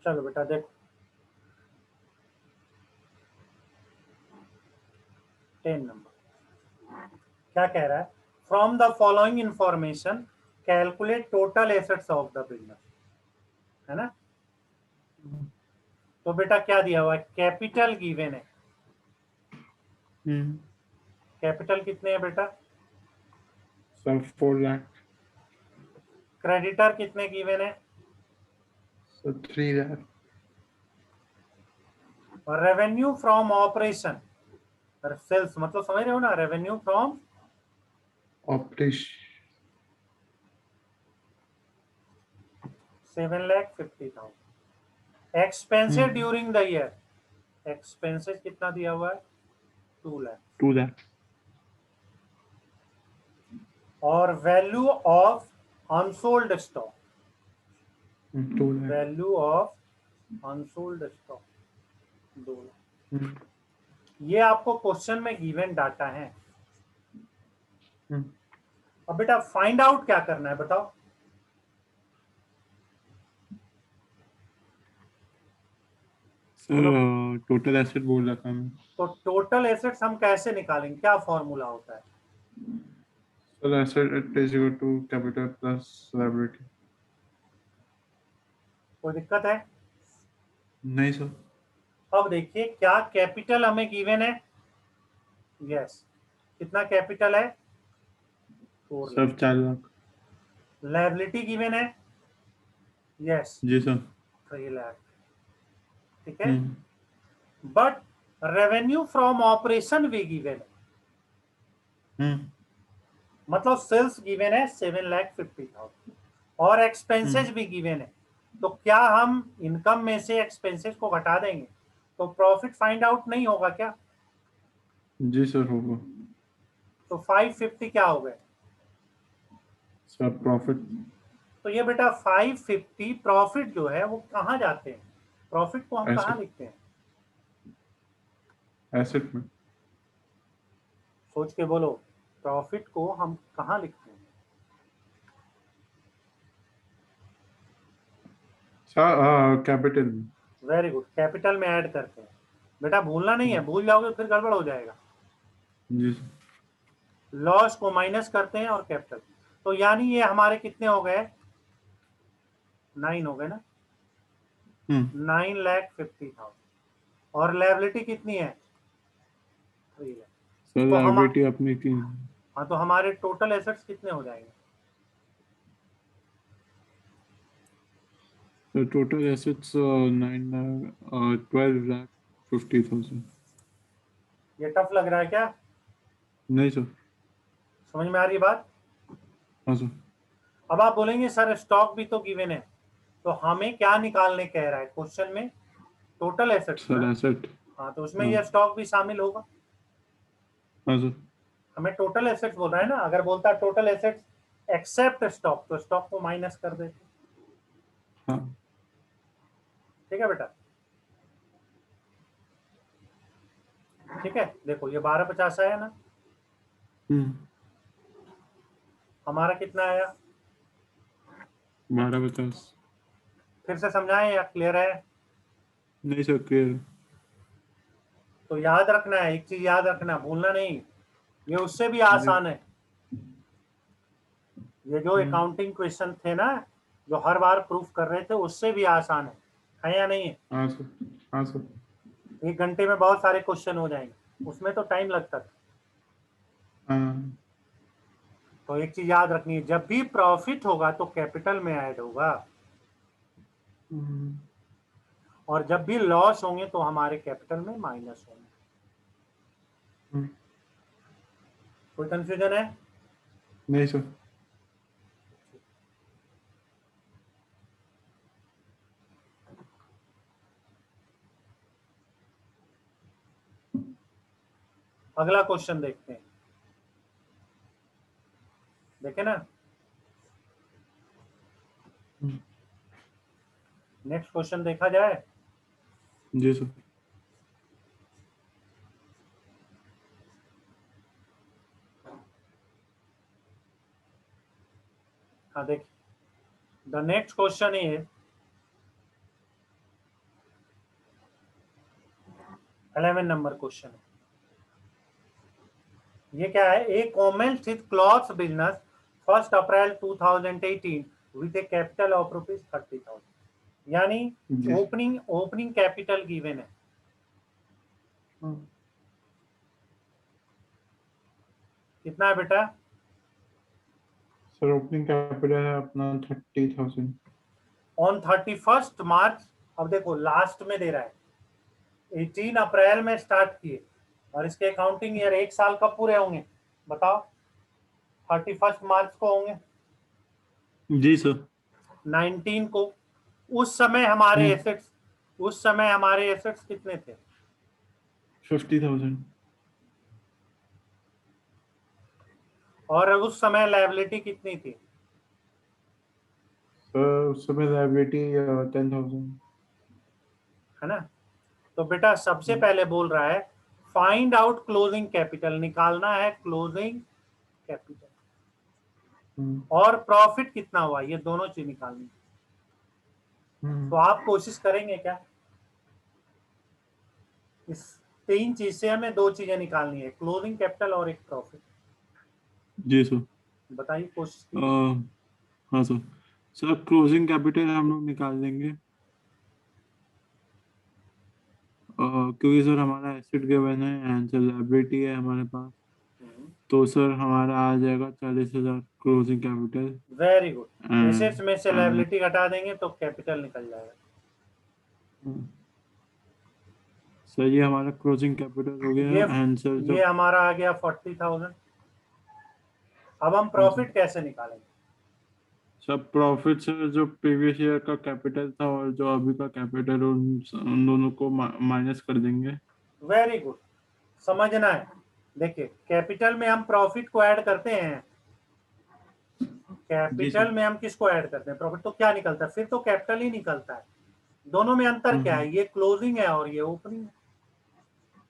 चलो बेटा देखो 10 नंबर क्या कह रहा है, from the following information calculate total assets of the business, है ना। तो बेटा क्या दिया हुआ है, कैपिटल गिवन है, हम्म कैपिटल कितने हैं बेटा, सब 4 लाख, क्रेडिटर कितने गिवन है, सब 3 लाख, और रेवेन्यू फ्रॉम ऑपरेशन, सेल्स मतलब समझ रहे हो ना, revenue from operation 7,50,000, expenses during the year, expenses कितना दिया हुआ है 2 लाख, 2 लाख, और value of unsold stock, 2 lakh, value of unsold stock 2 lakh. Hmm, ये आपको क्वेश्चन में गिवन डाटा है। हम्म। अब बेटा फाइंड आउट क्या करना है बताओ, बोलो। सर टोटल एसेट बोल रखा मैं। तो टोटल एसेट्स हम कैसे निकालेंगे, क्या फॉर्मूला होता है, sir asset is equal to capital plus liability. कोई दिक्कत है। नहीं सर। अब देखिए क्या कैपिटल हमें गिवन है, यस, कितना कैपिटल है 4 लाख, सब 4 लाख। लायबिलिटी गिवन है, यस जी सर। 3 लाख, ठीक है। हम्म बट रेवेन्यू फ्रॉम ऑपरेशन भी गिवन है, हम्म मतलब सेल्स गिवन है 7,50,000 और एक्सपेंसेस हम्म। भी गिवन है। तो क्या हम इनकम में से एक्सपेंसेस को घटा देंगे तो प्रॉफिट फाइंड आउट नहीं होगा क्या, जी सर होगा। तो 550 क्या हो गए, सर प्रॉफिट तो ये बेटा 550 प्रॉफिट जो है वो कहाँ जाते हैं, प्रॉफिट को हम कहाँ एसेट, लिखते हैं, एसेट में। सोच के बोलो, प्रॉफिट को हम कहाँ लिखते हैं, सर कैपिटल में। वेरी गुड, कैपिटल में ऐड करते हैं। बेटा भूलना नहीं है, हम्म, भूल जाओगे तो फिर गड़बड़ हो जाएगा। जी सर। लॉस को माइनस करते हैं और कैपिटल, तो यानी ये हमारे कितने हो गए 9 हो गए ना, हम्म 9,50,000 और लायबिलिटी कितनी है 3 लाख। सर तो हम, लायबिलिटी अपनी की। हाँ तो हमारे टोटल एसेट्स कितने हो जाएंगे, सर टोटल एसेट्स 12,50,000। ये टफ लग रहा है क्या, नहीं सर। समझ में आ रही है बात। हाँ सर। अब आप बोलेंगे सर स्टॉक भी तो गिवन है, तो हमें क्या निकालने कह रहा है क्वेश्चन में, टोटल एसेट्स सर ना। एसेट। हाँ तो उसमें हाँ ये स्टॉक भी शामिल होगा, हाँ सर। हमें टोटल एसेट्स बोल रहा है ना, अगर बोलता है टोटल एसेट्स एक्सेप्ट स्टॉक तो स्टॉक को माइनस कर देते, हाँ। ठीक है बेटा। ठीक है देखो ये 1250 आया ना, हम्म हमारा कितना आया, 12,50। फिर से समझाएं या क्लियर है। नहीं सर क्लियर। तो याद रखना है, एक चीज याद रखना, भूलना नहीं, ये उससे भी जी। आसान है, ये जो हम्म अकाउंटिंग क्वेश्चन थे ना जो हर बार प्रूफ कर रहे थे उससे भी आसान है या नहीं है। हाँ सर। हाँ सर। 1 घंटे में बहुत सारे क्वेश्चन हो जाएंगे, उसमें तो टाइम लगता था। हाँ। तो एक चीज याद रखनी है, जब भी प्रॉफिट होगा तो कैपिटल में ऐड होगा, हम्म और जब भी लॉस होंगे तो हमारे कैपिटल में माइनस होंगे। हम्म। कोई कंफ्यूजन है। नहीं सर। अगला क्वेश्चन देखते हैं, देखे ना, हम्म, नेक्स्ट क्वेश्चन देखा जाए। जी सर। हाँ देखिए, the next question is 11 number question है। ये क्या है? ए कॉमन स्थित clothes business 1 April 2018 with A capital of ₹30,000, यानी जी ओपनिंग कैपिटल गिवन है। कितना है बेटा? सर ओपनिंग कैपिटल है अपना 30,000। ऑन 31 मार्च, अब देखो लास्ट में दे रहा है, 18 अप्रैल में स्टार्ट किए, और इसके अकाउंटिंग ईयर 1 साल कब पूरे होंगे बताओ? 31 मार्च को होंगे, जी सर। 19 को। उस समय हमारे हम्म। एसेट्स उस समय हमारे एसेट्स कितने थे? 50,000। और उस समय लायबिलिटी कितनी थी? सर उस समय लाइबिलिटी 10,000। है ना? तो बेटा सबसे पहले बोल रहा है फाइंड आउट क्लोजिंग कैपिटल, निकालना है क्लोजिंग कैपिटल, और प्रॉफिट कितना हुआ, ये दोनों चीज निकालनी है। तो आप कोशिश करेंगे क्या? इस 3 चीज से हमें 2 चीजें निकालनी है, क्लोजिंग कैपिटल और एक प्रॉफिट। जी सर। बताइए, कोशिश अ, कीजिए। हाँ सर। सर क्लोजिंग कैपिटल हम लोग निकाल देंगे, क्योंकि सर हमारा एसेट गिवन है एंड सर लाइबिलिटी है हमारे पास। तो सर हमारा आ जाएगा 40,000 closing capital. Very good. Assets and में से लायबिलिटी घटा देंगे तो कैपिटल निकल जाएगा। सर ये हमारा क्लोजिंग कैपिटल हो ये गया एंड सर ये जब। हमारा आ गया 40,000। अब हम हाँ सर। प्रॉफिट कैसे निकालेंगे? सर प्रॉफिट सर जो प्रीवियस ईयर का कैपिटल था और जो अभी का कैपिटल, उन दोनों को माइनस कर देंगे। वेरी गुड, समझना है। देखिए, कैपिटल में हम प्रॉफिट को ऐड करते हैं, जी कैपिटल सर। में हम किसको ऐड करते हैं? प्रॉफिट। तो क्या निकलता है? फिर तो कैपिटल ही निकलता है। दोनों में अंतर क्या हम्म। है? ये क्लोजिंग है और ये ओपनिंग है,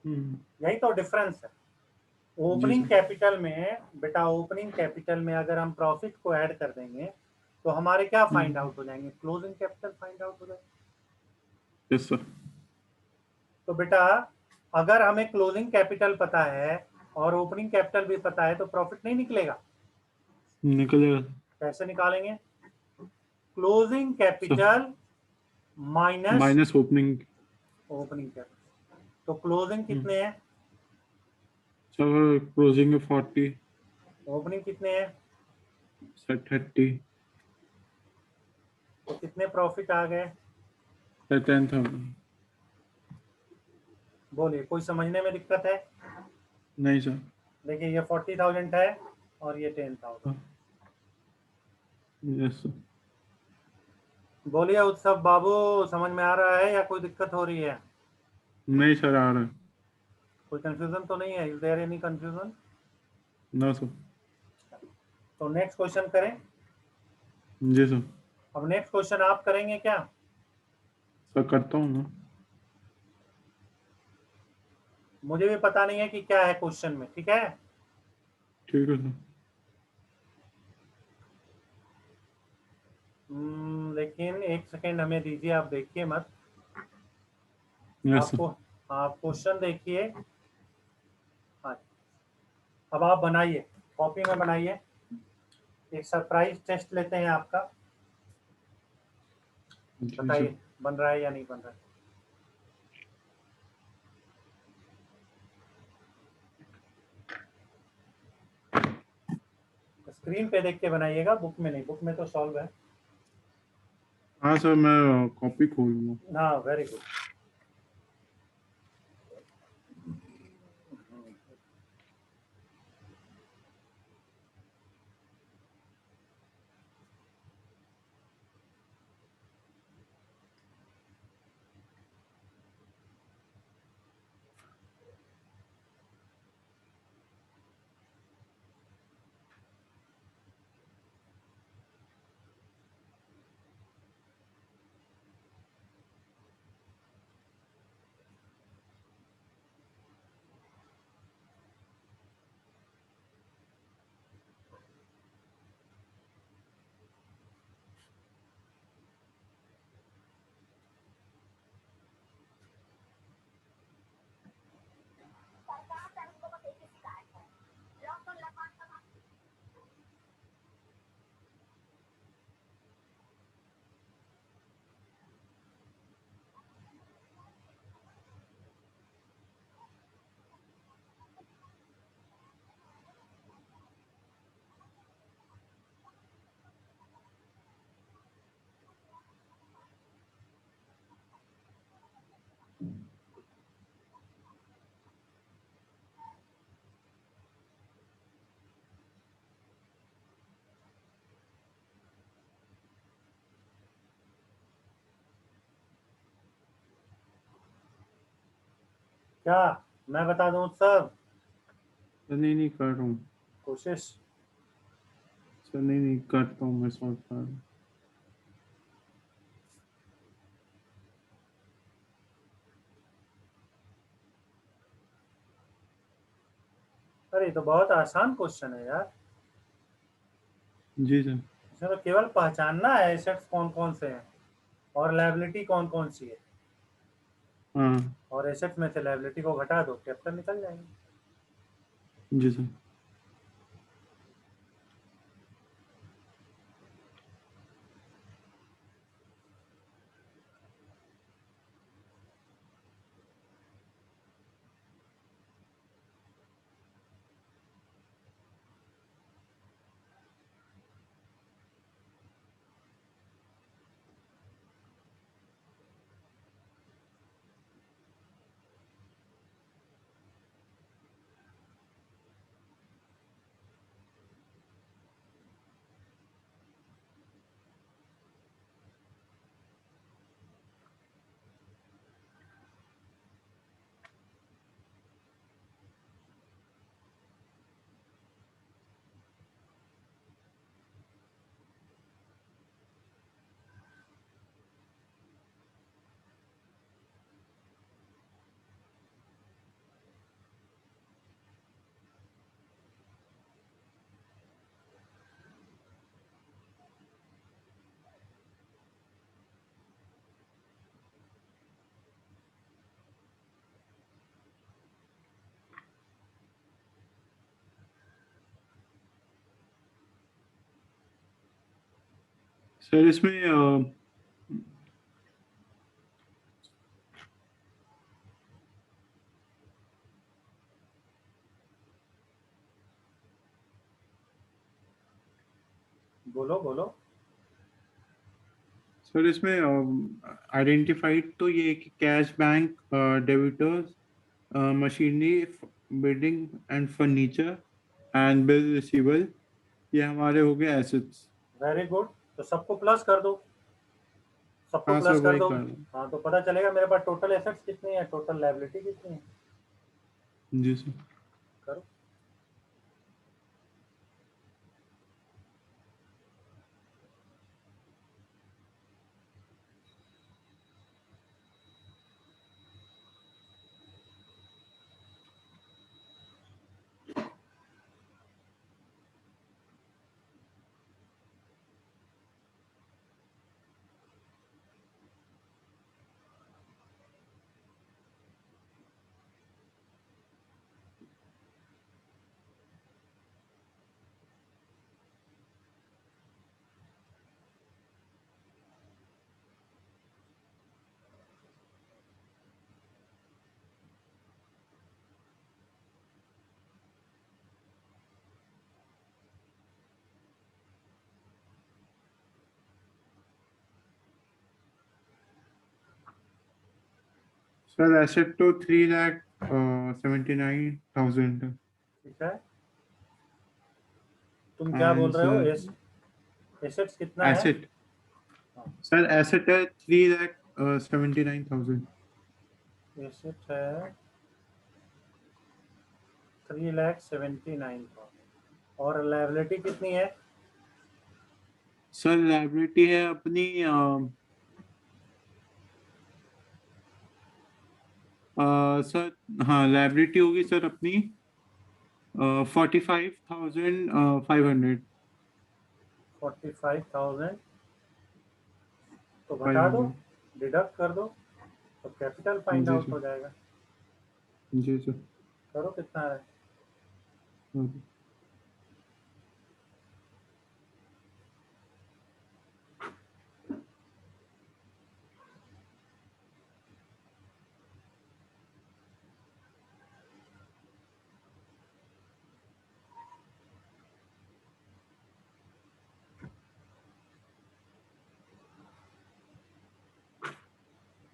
हम्म। यही तो डिफरेंस है। जी ओपनिंग सर। कैपिटल में बेटा, ओपनिंग कैपिटल में अगर हम प्रॉफिट को ऐड कर देंगे तो हमारे क्या फाइंड हम्म। आउट हो जाएंगे? क्लोजिंग कैपिटल फाइंड आउट हो जाएंगे। Yes sir. तो बेटा, अगर हमें क्लोजिंग कैपिटल पता है और ओपनिंग कैपिटल भी पता है तो प्रॉफिट नहीं निकलेगा? निकलेगा कैसे निकालेंगे? Closing sir. Capital minus minus opening. Opening capital. तो क्लोजिंग कितने हैं? सर क्लोजिंग है 40। ओपनिंग कितने हैं? सर 30। तो कितने प्रॉफिट आ गए? सर 10,000। बोलिए, कोई समझने में दिक्कत है? नहीं सर। देखिए, ये 40,000 है और ये 10,000। Yes sir. बोलिए उत्सव बाबू, समझ में आ रहा है या कोई दिक्कत हो रही है? नहीं सर आ रहा है। कोई कंफ्यूजन तो नहीं है? Is there any confusion? ना सर। तो नेक्स्ट क्वेश्चन करें। जी सर। अब नेक्स्ट क्वेश्चन आप करेंगे क्या? सर करता हूँ ना। मुझे भी पता नहीं है कि क्या है क्वेश्चन में, ठीक है? ठीक है सर। लेकिन एक सेकेंड हमें दीजिए, आप देखिए मत। Yes sir. आपको आप क्वेश्चन देखिए। हाँ, अब आप बनाइए, कॉपी में बनाइए। एक सरप्राइज टेस्ट लेते हैं आपका। जी सर। बताइए, बन रहा है या नहीं बन रहा है? स्क्रीन पे देख के बनाइएगा, बुक में नहीं, बुक में तो सॉल्व है। हाँ सर मैं कॉपी खोलूंगा। हाँ, वेरी गुड। क्या मैं बता दूं सब? नहीं नहीं कर रहा हूँ कोशिश। सर, नहीं नहीं करता हूँ, मैं सॉल्व कर रहा हूँ। अरे ये तो बहुत आसान क्वेश्चन है यार। जी सर। इसमें तो केवल पहचानना है एसेट्स कौन कौन से हैं और लायबिलिटी कौन कौन सी है, हाँ और एसेट्स में से लायबिलिटी को घटा दो, कैपिटल निकल जाएंगे। जी सर। सर इसमें बोलो बोलो। सर इसमें आइडेंटिफाइड तो ये है कि cash, bank, debtors, machinery, building and furniture and bill receivable, ये हमारे हो गए एसेट्स। Very good. तो सबको प्लस कर दो, सबको हाँ सर, प्लस कर वही दो। कर रहा हूँ। हाँ तो पता चलेगा मेरे पास टोटल एसेट्स कितनी है, टोटल लायबिलिटी कितनी है। जी सर। करो। सर एसेट तो 3,79,000। ठीक है, तुम क्या बोल एंड रहे हो? सर एसेट्स कितना है? एसेट, हाँ, सर एसेट है 3,79,000। एसेट है 3,79,000 और लायबिलिटी कितनी है? सर लाइबिलिटी है अपनी सर, हाँ लाइबिलिटी होगी सर अपनी 45,500। 45,000। तो फाइव घटा दो, हंड्रेड डिडक्ट कर दो, तो कैपिटल फाइंड जी आउट सर। हो जाएगा। जी सर। करो कितना है। हाँ।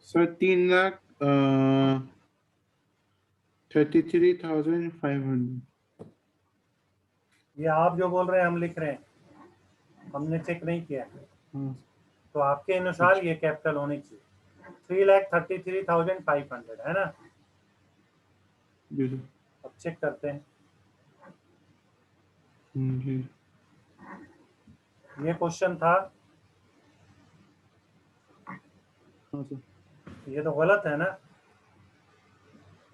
सर 3,33,500। ये आप जो बोल रहे हैं हम लिख रहे हैं, हमने चेक नहीं किया। हाँ। तो आपके अनुसार अच्छा। ये कैपिटल होनी चाहिए 3,33,500, है ना? जी सर। अब चेक करते हैं। जी। ये क्वेश्चन था, हाँ सर। ये तो गलत है ना,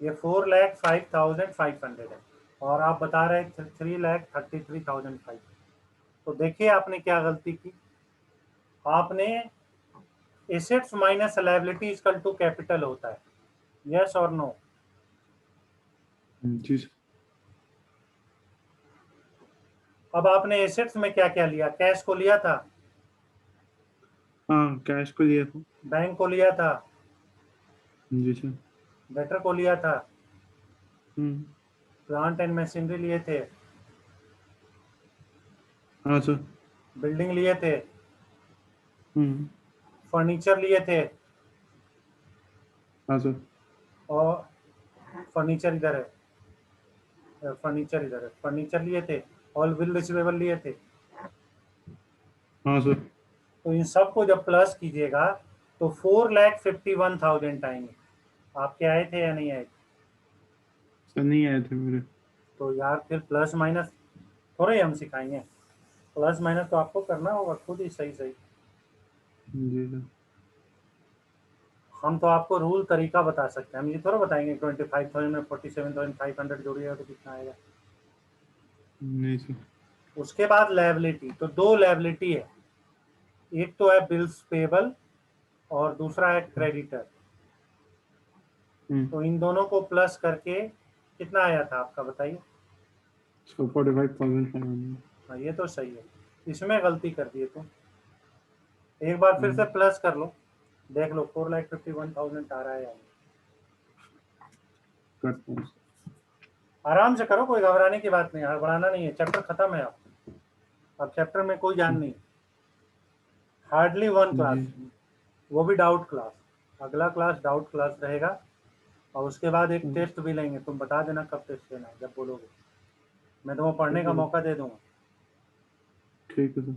ये 4,05,500 है और आप बता रहे हैं 3,33,500। तो देखिए आपने क्या गलती की, आपने assets minus liability equal to capital होता है, यस और नो? जी सर। अब आपने एसेट्स में क्या क्या लिया, कैश को लिया था, हाँ, कैश को लिया था। बैंक को लिया था, जी सर। डेटर को लिया था, हम्म। प्लांट एंड मशीनरी लिए थे, हाँ सर। बिल्डिंग लिए थे, हम्म। फर्नीचर लिए थे, हाँ सर। और फर्नीचर इधर है, फर्नीचर इधर है, फर्नीचर लिए थे, ऑल बिल रिसीवेबल लिए थे। हाँ सर। तो इन सब को जब प्लस कीजिएगा तो 4,51,000 आएंगे। आपके आए थे या नहीं आए थे? सर नहीं आए थे मेरे। तो यार फिर प्लस माइनस थोड़े ही हम सिखाएंगे, प्लस माइनस तो आपको करना होगा खुद ही सही सही। जी सर। हम तो आपको रूल तरीका बता सकते हैं, हम ये थोड़ा बताएंगे 25,000 में 47,500 जोड़िएगा तो कितना आएगा। नहीं सर। उसके बाद लायबिलिटी, तो दो लायबिलिटी है, एक तो है बिल्स पेबल और दूसरा है क्रेडिटर। हम्म। तो इन दोनों को प्लस करके कितना आया था आपका बताइए? सो 45,500। हाँ ये तो सही है, इसमें गलती कर दिए तुम। एक बार फिर से प्लस कर लो, देख लो 4,51,000 आ रहा है या नहीं। करता हूँ। आराम से करो, कोई घबराने की बात नहीं, हड़बड़ाना नहीं है, चैप्टर खत्म है अब चैप्टर में कोई जान नहीं, हार्डली वन जी। क्लास, वो भी डाउट क्लास। अगला क्लास डाउट क्लास रहेगा और उसके बाद एक टेस्ट भी लेंगे, तुम बता देना कब टेस्ट लेना है, जब बोलोगे मैं तुम्हें पढ़ने ठीक का है सर। मौका दे दूंगा। ठीक है सर।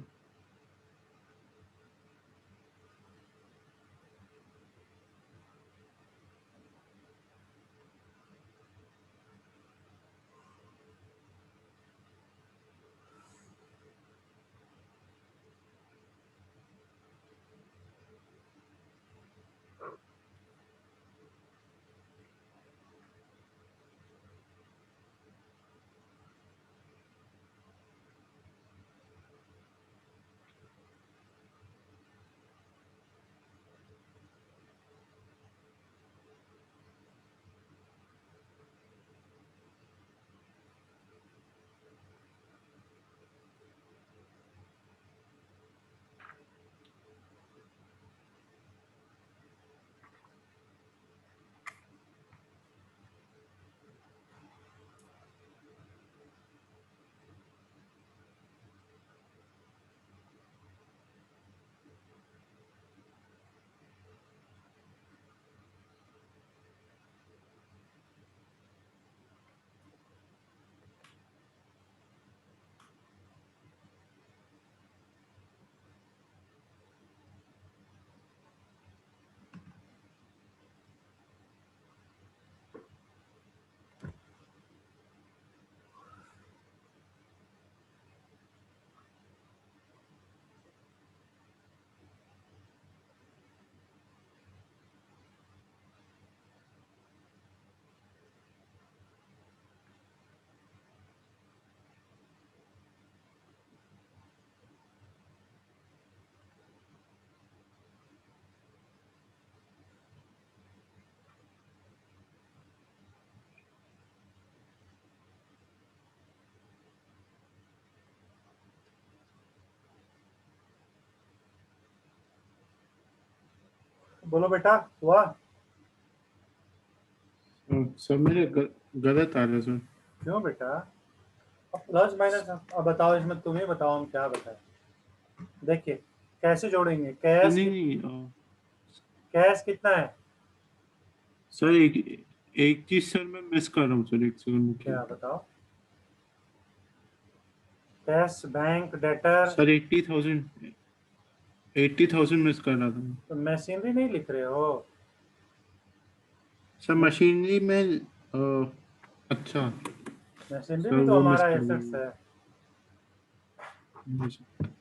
बोलो बेटा, हुआ? सर मेरे गलत आ रहा है सर। क्यों बेटा? अब प्लस माइनस, अब बताओ इसमें, तुम ही बताओ हम क्या बताएं। देखिए कैसे जोड़ेंगे, सर नहीं नहीं कैश कितना है? सर एक एक चीज सर मैं मिस कर रहा हूँ सर, एक सेकंड रुकिए। क्या बताओ? Cash, bank, debtor. Sir 80,000 miss कर रहा था मैं। तो मशीनरी नहीं लिख रहे हो? सर मशीनरी में अच्छा मशीनरी सर, भी तो वो मिस हमारा कर एसेट्स गया। है। जी सर।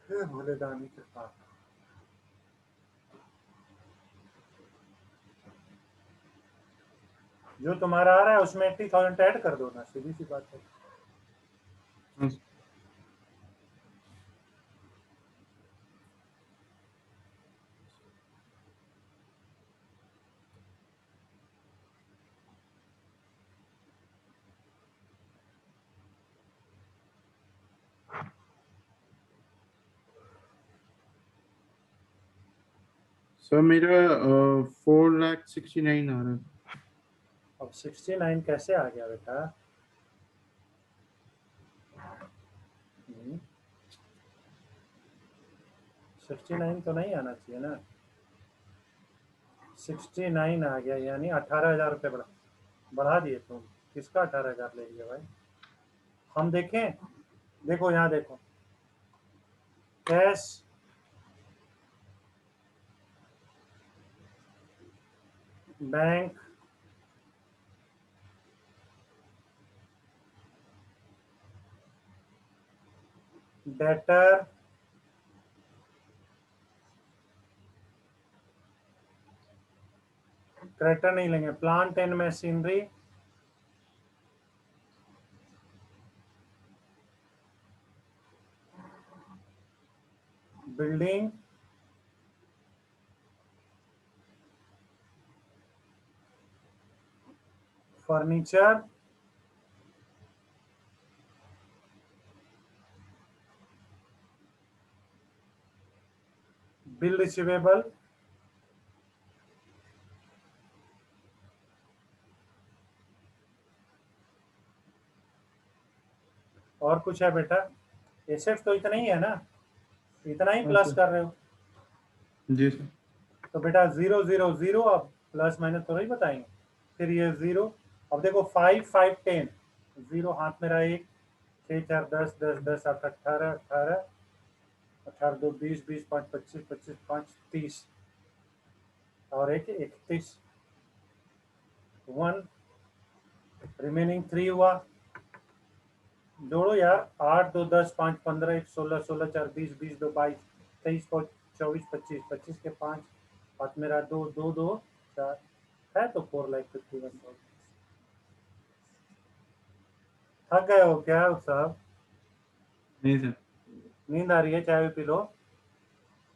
हे भोले दानी के पास। जो तुम्हारा आ रहा है उसमें 80,000 ऐड कर दो ना, सीधी सी बात है। हाँ, सर मेरा 4,69,000 आ रहा है। अब 69 कैसे आ गया बेटा? 69 तो नहीं आना चाहिए ना। 69 आ गया, यानी 18,000 रुपये बढ़ा दिए तुम। किसका 18,000 ले लिया भाई? हम देखें, देखो यहाँ देखो, कैश बैंक डेटर क्रेडिटर नहीं लेंगे, plant and machinery building furniture bill receivable और कुछ है बेटा? एसेट्स तो इतना ही है ना, इतना ही हाँ प्लस सर। कर रहे हो। जी सर। तो बेटा 0 0 0, अब प्लस माइनस थोड़ा ही बताएंगे। फिर ये 0, अब देखो 5 5 10, 0 हाथ में रहा, 1 6 4 10 10 10 8 18 18 18 2 20 20 5 25 25 5 30 और एक 31, 1 रिमेनिंग 3 हुआ। जोड़ो यार, 8 2 10 5 15 1 16 16 4 20 20 2 22 23 24 25 25 के 5 हाथ मेरा 2 2 2 4 है, तो 4,51,000। थक गए हो क्या साहब? नहीं सर। नींद आ रही है? चाय भी पी लो।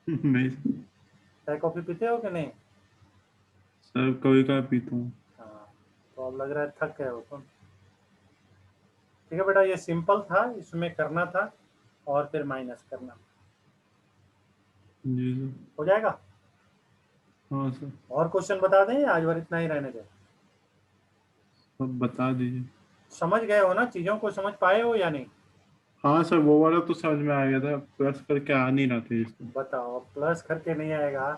नहीं सर। चाय कॉफी पीते हो कि नहीं? सर कभी कभी पीता हूँ। हाँ, तो अब लग रहा है थक गए हो तुम। ठीक है बेटा, ये सिंपल था, इसमें करना था और फिर माइनस करना। जी सर। हो जाएगा। हाँ सर। और क्वेश्चन बता दें, आज बार इतना ही रहने दें? अब बता दीजिए। समझ गए हो ना, चीजों को समझ पाए हो या नहीं? हाँ सर, वो वाला तो समझ में आ गया था, प्लस करके आ नहीं रहा था इसको। बताओ, प्लस करके नहीं आएगा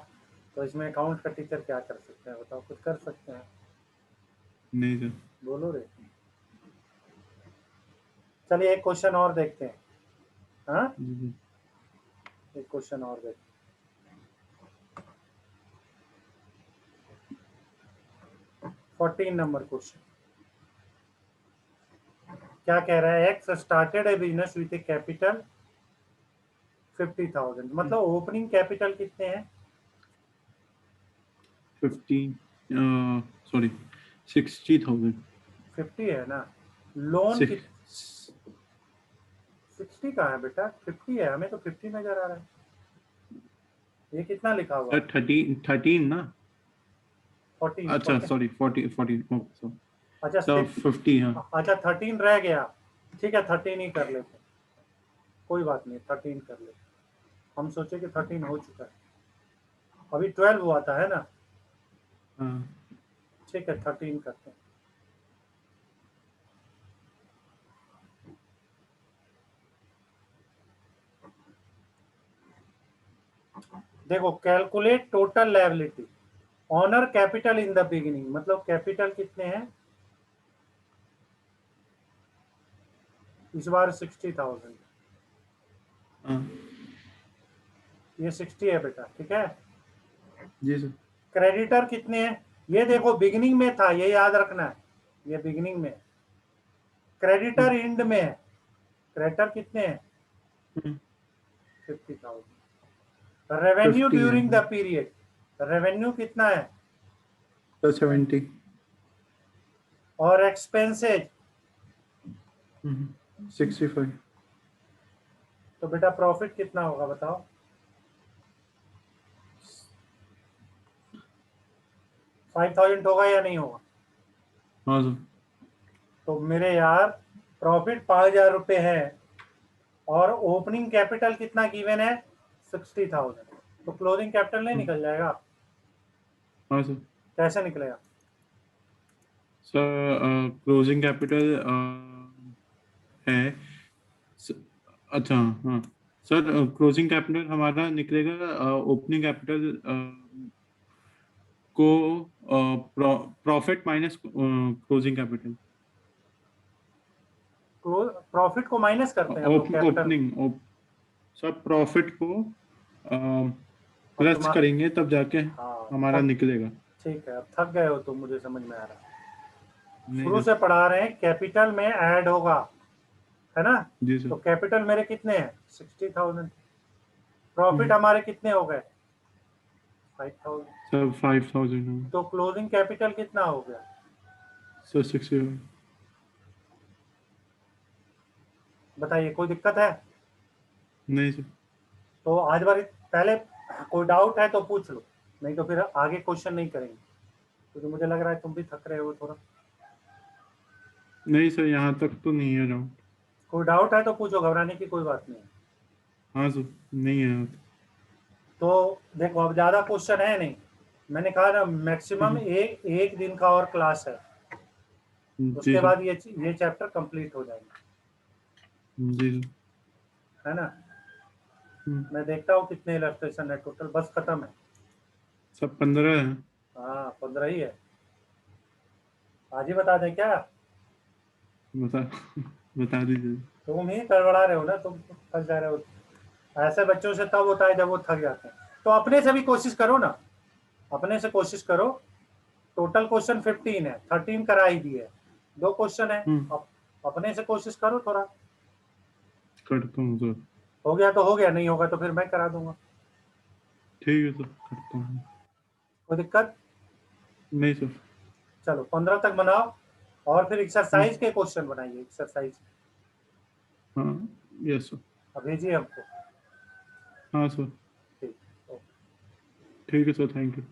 तो इसमें अकाउंट का टीचर क्या कर सकते हैं? बताओ, कुछ कर सकते हैं? नहीं सर। बोलो रे। चलिए एक क्वेश्चन और देखते हैं। हाँ, जी जी। एक क्वेश्चन और देखते 14 नंबर क्वेश्चन। क्या कह रहा है? X started A business with A capital 50,000, मतलब ओपनिंग कैपिटल कितने हैं? 15, सॉरी, 60,000। 50 है ना। लोन कित 60 का है बेटा? 50 है, हमें तो 50 नजर आ रहा है। ये कितना लिखा हुआ सर है? 13 ना। 14 अच्छा 14। Sorry, 40 14, okay sir. अच्छा सर 50, हाँ। अच्छा 13 रह गया। ठीक है, 13 ही कर लेते, कोई बात नहीं, 13 कर लेते। हम सोचे कि 13 हो चुका है, अभी 12 हुआ था, है ना? हाँ ठीक है, 13 करते हैं। देखो calculate total liability, owner capital in the beginning, मतलब कैपिटल कितने हैं इस बार 60,000, हाँ ये 60 है बेटा, ठीक है। जी सर। क्रेडिटर कितने हैं, ये देखो बिगिनिंग में था, ये याद रखना है, ये बिगिनिंग में, क्रेडिटर एंड में है। क्रेडिटर कितने हैं 50,000। रेवेन्यू 50 ड्यूरिंग द है पीरियड, रेवेन्यू कितना है, सर 70। और एक्सपेंसेज 65। तो बेटा प्रॉफिट कितना होगा बताओ। 5,000 होगा या नहीं होगा। हाँ सर। तो मेरे यार प्रॉफिट 5,000 रुपये है और ओपनिंग कैपिटल कितना गिवन है 60,000, तो क्लोजिंग कैपिटल नहीं निकल जाएगा, हाँ सर। कैसे निकलेगा। सर क्लोजिंग कैपिटल है अच्छा हाँ सर, क्लोजिंग कैपिटल हमारा निकलेगा ओपनिंग कैपिटल को profit minus closing capital. Profit को माइनस करते हैं हम लोग कैपिटल, ओपनिंग सब प्रॉफिट को और प्लस तुम, करेंगे तब जाके हाँ हमारा थक, निकलेगा। ठीक है, अब थक गए हो तो मुझे समझ में आ रहा है, नहीं शुरू सर। से पढ़ा रहे हैं, कैपिटल में ऐड होगा, है ना। जी तो सर। कैपिटल मेरे कितने हैं 60,000, प्रॉफिट हम्म, हमारे कितने हो गए 5,000, सर 5000 तो क्लोजिंग कैपिटल कितना हो गया। सर 60। बताइए कोई दिक्कत है। नहीं सर। तो आज बार पहले कोई डाउट है तो पूछ लो, नहीं तो फिर आगे क्वेश्चन नहीं करेंगे, क्योंकि मुझे लग रहा है तुम भी थक रहे हो थोड़ा। नहीं सर, यहाँ तक तो नहीं है डाउट। कोई डाउट है तो पूछो, घबराने की कोई बात नहीं है। हाँ सर, नहीं है। तो देखो अब ज्यादा क्वेश्चन है नहीं, मैंने कहा ना मैक्सिमम एक दिन का और क्लास है, जी उसके सर। बाद ये चैप्टर कंप्लीट हो जाएगा, जी सर। है ना। हम्म, मैं देखता हूँ कितने इलस्ट्रेशन है टोटल, बस खत्म है। सब 15 है। हाँ 15 ही है, आज ही बता दें क्या। बता बता दीजिए। तुम ही गड़बड़ा रहे हो ना, तुम फंस जा रहे हो, ऐसे बच्चों से तब होता है जब वो थक जाते हैं। तो अपने से भी कोशिश करो ना, अपने से कोशिश करो। टोटल क्वेश्चन 15 है, 13 करा ही दिए, 2 क्वेश्चन है, हम्म, अब अपने से कोशिश करो थोड़ा। करता हूँ सर। हो गया तो हो गया, नहीं होगा तो फिर मैं करा दूंगा, ठीक है सर, करता हूँ। कोई दिक्कत। नहीं सर। चलो 15 तक बनाओ, और फिर हम्म, एक्सरसाइज के क्वेश्चन बनाइए, एक्सरसाइज हाँ यस सर। अब भेजिए हमको। हाँ सर। ठीक, ओके। ठीक है सर, थैंक यू।